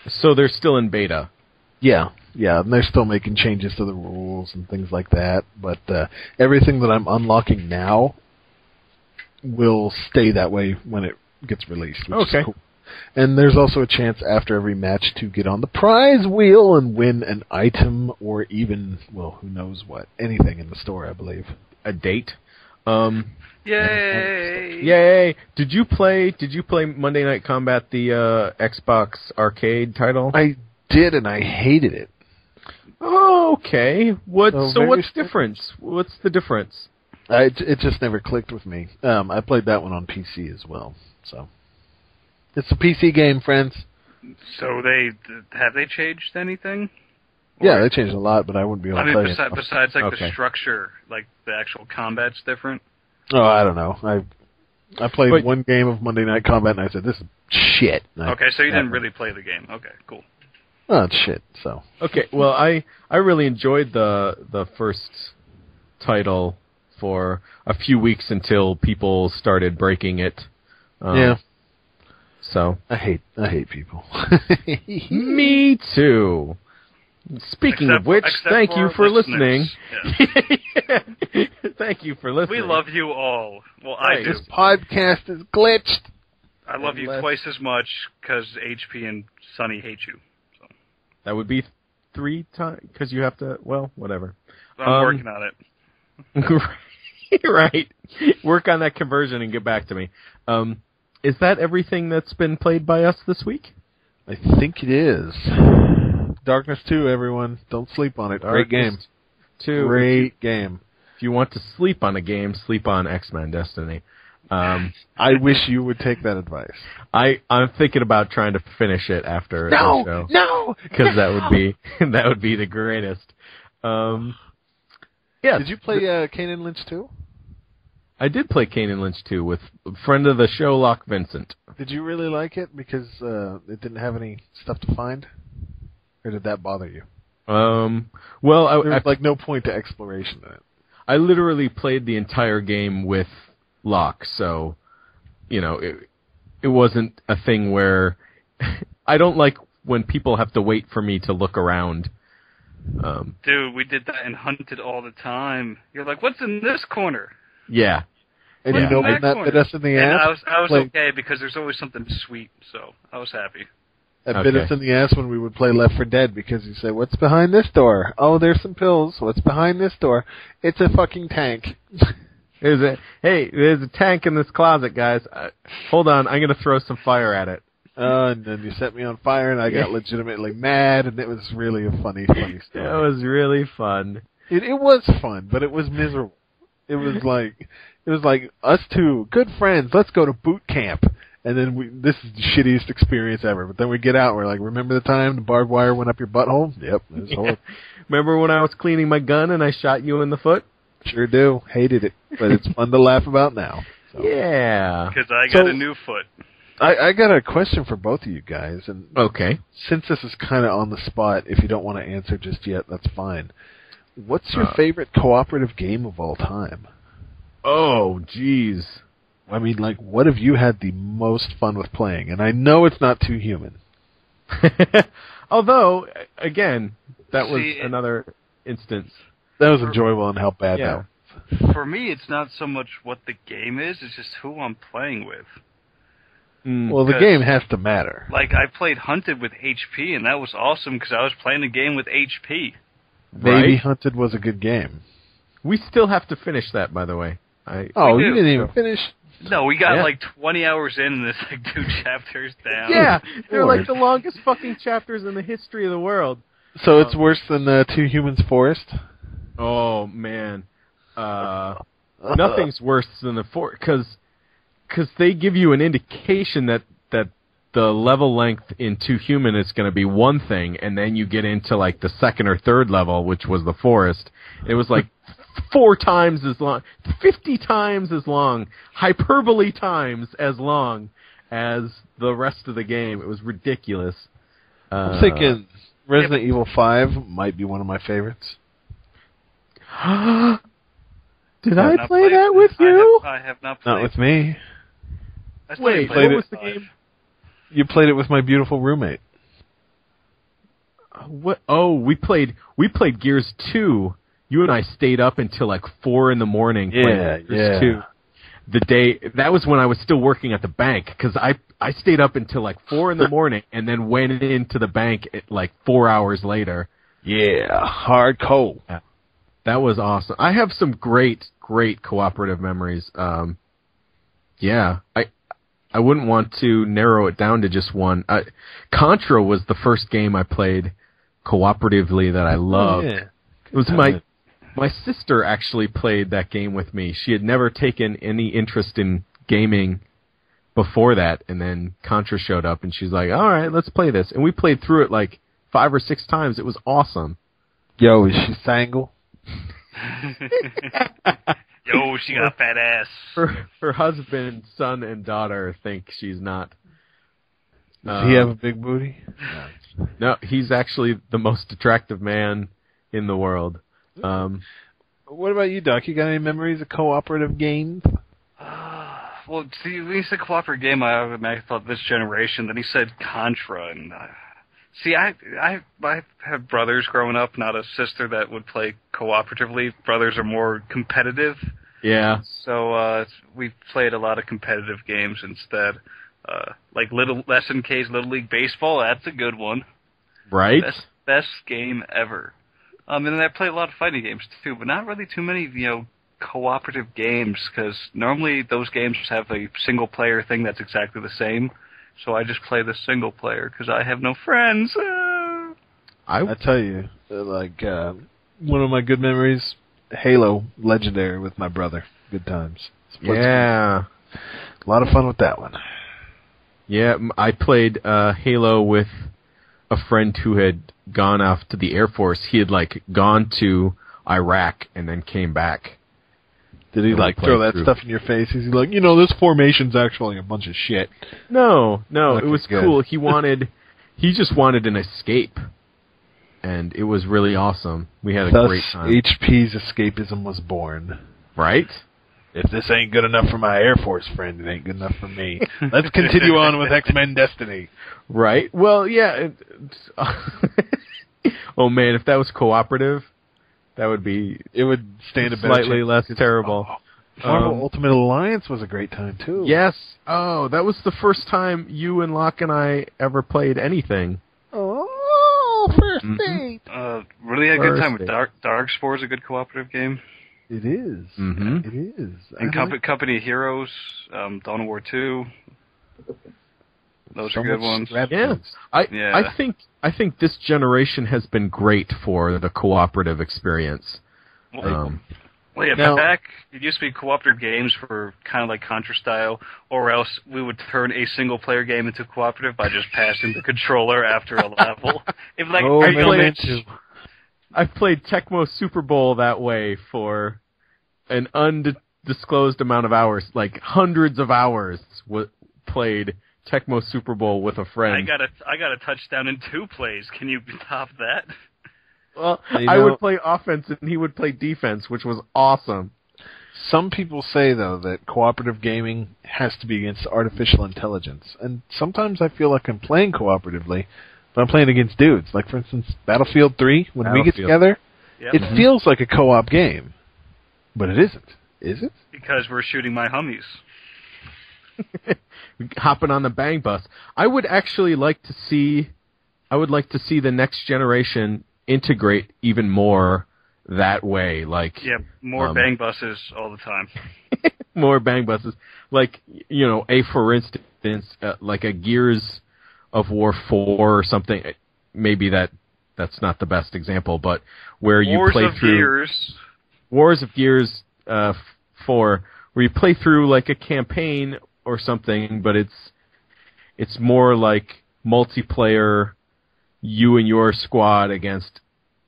So they're still in beta? Yeah, and they're still making changes to the rules and things like that. But everything that I'm unlocking now will stay that way when it gets released, which is cool. And there's also a chance after every match to get on the prize wheel and win an item or even, well, who knows what, anything in the store, I believe. A date? Yay! Yay! Did you play Monday Night Combat, the Xbox arcade title? I did, and I hated it. Oh, okay. What's difference? What's the difference? It just never clicked with me. I played that one on PC as well, so... It's a PC game, friends. So have they changed anything? Yeah, they changed a lot, but I wouldn't be able to play it. Besides the structure, like the actual combat's different? Oh, I don't know. I played one game of Monday Night Combat, and I said, this is shit. Okay, so you didn't really play the game. Okay, cool. Oh, it's shit, so. Okay, well, I really enjoyed the first title for a few weeks until people started breaking it. Yeah. So I hate people. Me too. Speaking of which, thank you for listening. Yeah. Thank you for listening. We love you all. Well, right. I do. This podcast is glitched. I love you twice as much because HP and Sonny hate you. So. That would be 3 times because you have to. Well, whatever. I'm working on it. Right. Work on that conversion and get back to me. Is that everything that's been played by us this week? I think it is. Darkness 2, everyone. Don't sleep on it. Great game. 2. Great game. If you want to sleep on a game, sleep on X-Men Destiny. I wish you would take that advice. I'm thinking about trying to finish it after the show. No! Because that would be the greatest. Yeah. Did you play Kane and Lynch 2? I did play Kane and Lynch 2 with a friend of the show, Locke Vincent. Did you really like it because it didn't have any stuff to find? Or did that bother you? Well, there was like no point to exploration in it. I literally played the entire game with Locke, so, it wasn't a thing where... I don't like when people have to wait for me to look around. Dude, we did that and hunted all the time. You're like, what's in this corner? Yeah. And Yeah. you know when that bit us in the And ass? I was Like, okay because there's always something sweet, so I was happy. that bit us in the ass when we would play Left 4 Dead because you say, "What's behind this door? Oh, there's some pills. What's behind this door? It's a fucking tank." There's a tank in this closet, guys. Hold on, I'm gonna throw some fire at it. And then you set me on fire, and I got legitimately mad, and it was really a funny story. It was really fun. It was fun, but it was miserable. It was like us two good friends. Let's go to boot camp, and then this is the shittiest experience ever. But then we get out, and we're like, remember the time the barbed wire went up your butthole? Yep, it was horrible. Remember when I was cleaning my gun and I shot you in the foot? Sure do. Hated it, but it's fun to laugh about now. So. Yeah. Because I got a new foot. I got a question for both of you guys, and Okay. since this is kind of on the spot, if you don't want to answer just yet, that's fine. What's your favorite cooperative game of all time? Oh, jeez. I mean, like, what have you had the most fun with playing? And I know it's not Too Human. Although, again, that was another instance. That was enjoyable, and how bad Yeah. that was. For me, it's not so much what the game is, it's just who I'm playing with. Well, the game has to matter. Like, I played Hunted with HP, and that was awesome because I was playing a game with HP. Baby Hunted was a good game. We still have to finish that, by the way. Oh, you didn't even finish? No, we got like 20 hours in, and there's like 2 chapters down. Yeah, they're like the longest fucking chapters in the history of the world. So it's worse than Two Humans Forest? Oh, man. Nothing's worse than the Forest, because they give you an indication that the level length in Too Human is going to be one thing, and then you get into like the second or third level, which was the Forest. It was like 4 times as long, 50 times as long, hyperbole times as long as the rest of the game. It was ridiculous. I'm thinking Resident Evil 5 might be one of my favorites. Did I play that with you? I have not played. Not with me. Wait, what was the game? You played it with my beautiful roommate. What? Oh, we played Gears 2. You and I stayed up until like 4 in the morning playing Gears 2. The day that was when I was still working at the bank, because I stayed up until like 4 in the morning and then went into the bank at like 4 hours later. Yeah, hardcore. Yeah. That was awesome. I have some great cooperative memories. Yeah, I wouldn't want to narrow it down to just one. Contra was the first game I played cooperatively that I loved. Yeah. It was my sister actually played that game with me. She had never taken any interest in gaming before that, and then Contra showed up, and she's like, all right, let's play this. And we played through it like 5 or 6 times. It was awesome. Yo, is she single? Yo, she got a fat ass. Her husband, son, and daughter think she's not. Does he have a big booty? No, he's actually the most attractive man in the world. What about you, Doc? You got any memories of cooperative games? Well, see, when he said cooperative game, I automatically thought this generation. Then he said Contra, and see, I have brothers growing up, not a sister that would play cooperatively. Brothers are more competitive. Yeah. So we played a lot of competitive games instead. Like SNK's Little League Baseball, that's a good one. Right? Best game ever. And then I play a lot of fighting games too, but not really too many, cooperative games, because normally those games have a single player thing that's exactly the same. So I just play the single player because I have no friends. I tell you, one of my good memories, Halo Legendary with my brother. Good times. Yeah. A lot of fun with that one. Yeah, I played Halo with a friend who had gone off to the Air Force. He had gone to Iraq and then came back. Did he throw that stuff in your face? He's like, this formation's actually a bunch of shit. No, Okay, it was good. cool. He just wanted an escape, and it was really awesome. We had a great time. HP's escapism was born. Right? If this ain't good enough for my Air Force friend, it ain't good enough for me. Let's continue on with X-Men Destiny. Right? Well, yeah. Oh, man, if that was cooperative, that would be... It would stand a better slightly chance. less terrible. Marvel Ultimate Alliance was a great time, too. Yes. Oh, that was the first time you and Locke and I ever played anything. Oh, first date. Really had a good time with Darkspore is a good cooperative game. It is. Mm-hmm. It is. And Company of Heroes, Dawn of War 2. Those are good ones. Yeah. I think this generation has been great for the cooperative experience. Back, it used to be cooperative games for kind of like Contra style, or else we would turn a single player game into cooperative by just passing the controller after a level. I've played Tecmo Super Bowl that way for an undisclosed amount of hours, like hundreds of hours. Played Tecmo Super Bowl with a friend. I got a touchdown in 2 plays. Can you top that? Well, I would play offense and he would play defense, which was awesome. Some people say, though, that cooperative gaming has to be against artificial intelligence. And sometimes I feel like I'm playing cooperatively, but I'm playing against dudes. Like, for instance, Battlefield 3, when we get together, it feels like a co-op game. But it isn't. Is it? Because we're shooting my Hummees. Hopping on the bang bus. I would like to see the next generation integrate even more that way, like more bang buses all the time. More bang buses, like for instance, like a Gears of War 4 or something. Maybe that's not the best example, but where you play through Wars of Gears 4, where you play through like a campaign or something, but it's more like multiplayer. You and your squad against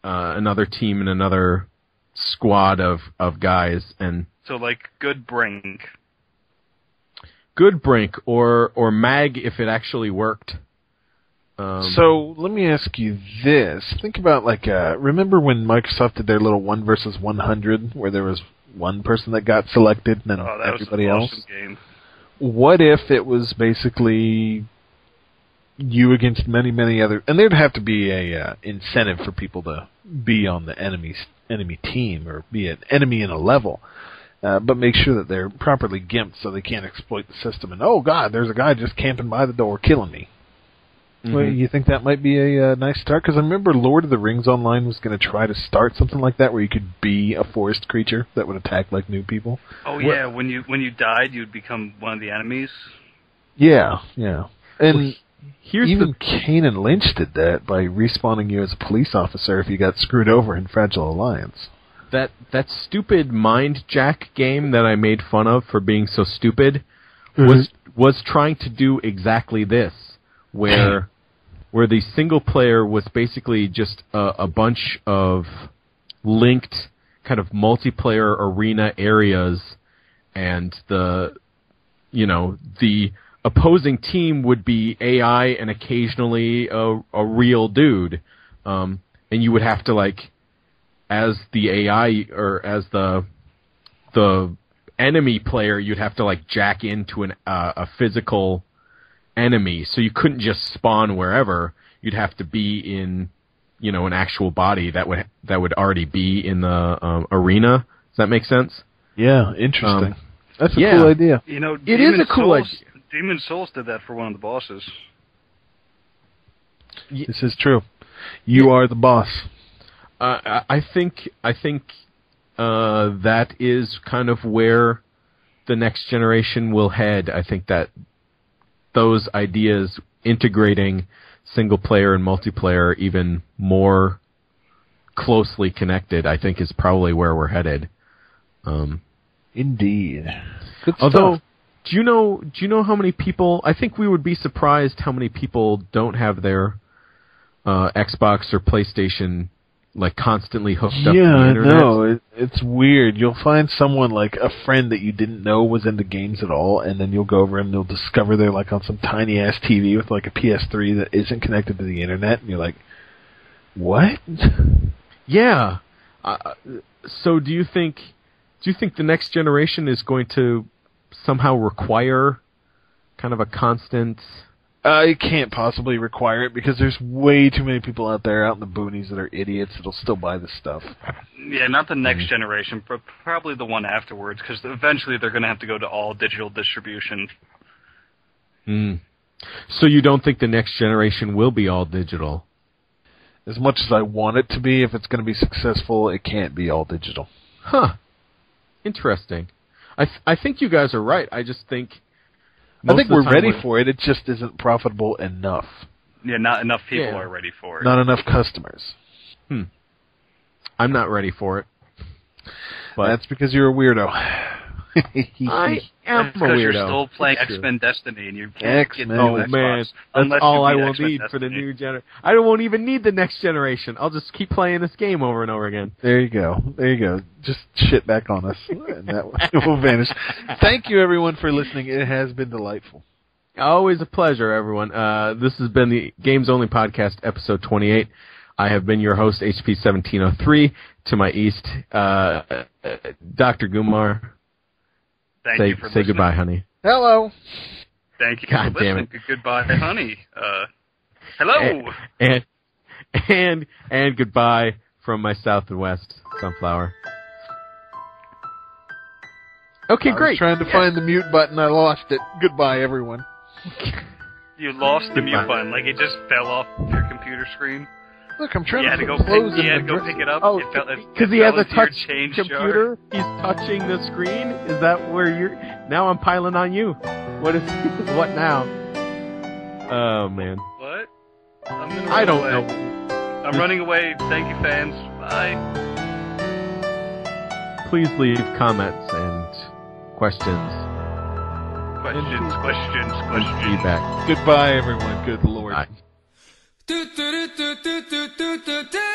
another team and another squad of guys, and so like Good Brink, or Mag if it actually worked. So let me ask you this: think about remember when Microsoft did their little 1 versus 100, where there was one person that got selected and then everybody else? Awesome game. What if it was basically you against many, many other, and there'd have to be a incentive for people to be on the enemy team or be an enemy in a level, but make sure that they're properly gimped so they can't exploit the system. And oh God, there's a guy just camping by the door killing me. Mm-hmm. Well, you think that might be a nice start? Because I remember Lord of the Rings Online was going to try to start something like that, where you could be a forest creature that would attack like new people. Oh yeah, when you died, you'd become one of the enemies. Yeah, and. Even Kane and Lynch did that by respawning you as a police officer if you got screwed over in Fragile Alliance. That stupid Mind Jack game that I made fun of for being so stupid was trying to do exactly this, where the single player was basically just a bunch of linked kind of multiplayer arena areas, and the opposing team would be AI and occasionally a real dude, and you would have to as the AI or as the enemy player, you'd have to jack into a physical enemy, so you couldn't just spawn wherever. You'd have to be in an actual body that would already be in the arena. Does that make sense? Yeah, interesting. That's a cool idea. It is a cool idea. Demon's Souls did that for one of the bosses. This is true. You are the boss. I think that is kind of where the next generation will head. I think that those ideas, integrating single player and multiplayer even more closely connected, I think is probably where we're headed. Indeed. Good Although, stuff. Do you know how many people? I think we would be surprised how many people don't have their Xbox or PlayStation constantly hooked up to the internet. Yeah, no, it's weird. You'll find someone a friend that you didn't know was into games at all, and then you'll go over and you'll discover they're on some tiny ass TV with a PS3 that isn't connected to the internet, and you're like, what? Yeah. So do you think the next generation is going to somehow require kind of a constant I can't possibly require it because there's way too many people out there, out in the boonies, that are idiots that'll still buy this stuff. Yeah, not the next generation, but probably the one afterwards, because eventually they're going to have to go to all digital distribution. So you don't think the next generation will be all digital? As much as I want it to be, if it's going to be successful, it can't be all digital. Huh. Interesting. I think you guys are right. I just think... I think we're ready for it. It just isn't profitable enough. Yeah, not enough people are ready for it. Not enough customers. I'm not ready for it. But that's because you're a weirdo. I am a weirdo. Because you're still playing X-Men Destiny and you can't get X-Men. Oh, man. That's all I will need for the new generation. I won't even need the next generation. I'll just keep playing this game over and over again. There you go. There you go. Just shit back on us, and that will vanish. Thank you, everyone, for listening. It has been delightful. Always a pleasure, everyone. This has been the Games Only Podcast, episode 28. I have been your host, HP1703. To my east, Dr. Gumar. Thank you for say listening. Goodbye, honey. Hello. Thank you God for damn listening. Goodbye, honey. Hello. And goodbye from my south and west sunflower. Okay, great. I was trying to find the mute button. I lost it. Goodbye, everyone. You lost the mute button. Like it just fell off your computer screen. Look, I'm trying to go close it. You had to go pick it up. Oh, because he has a touch computer. He's touching the screen. Is that where you're? Now I'm piling on you. What is what now? Oh man. What? I don't know. I'm running away. Thank you, fans. Bye. Please leave comments and questions. Questions. Feedback. Goodbye, everyone. Good Lord. Bye. Do do do do do do do do.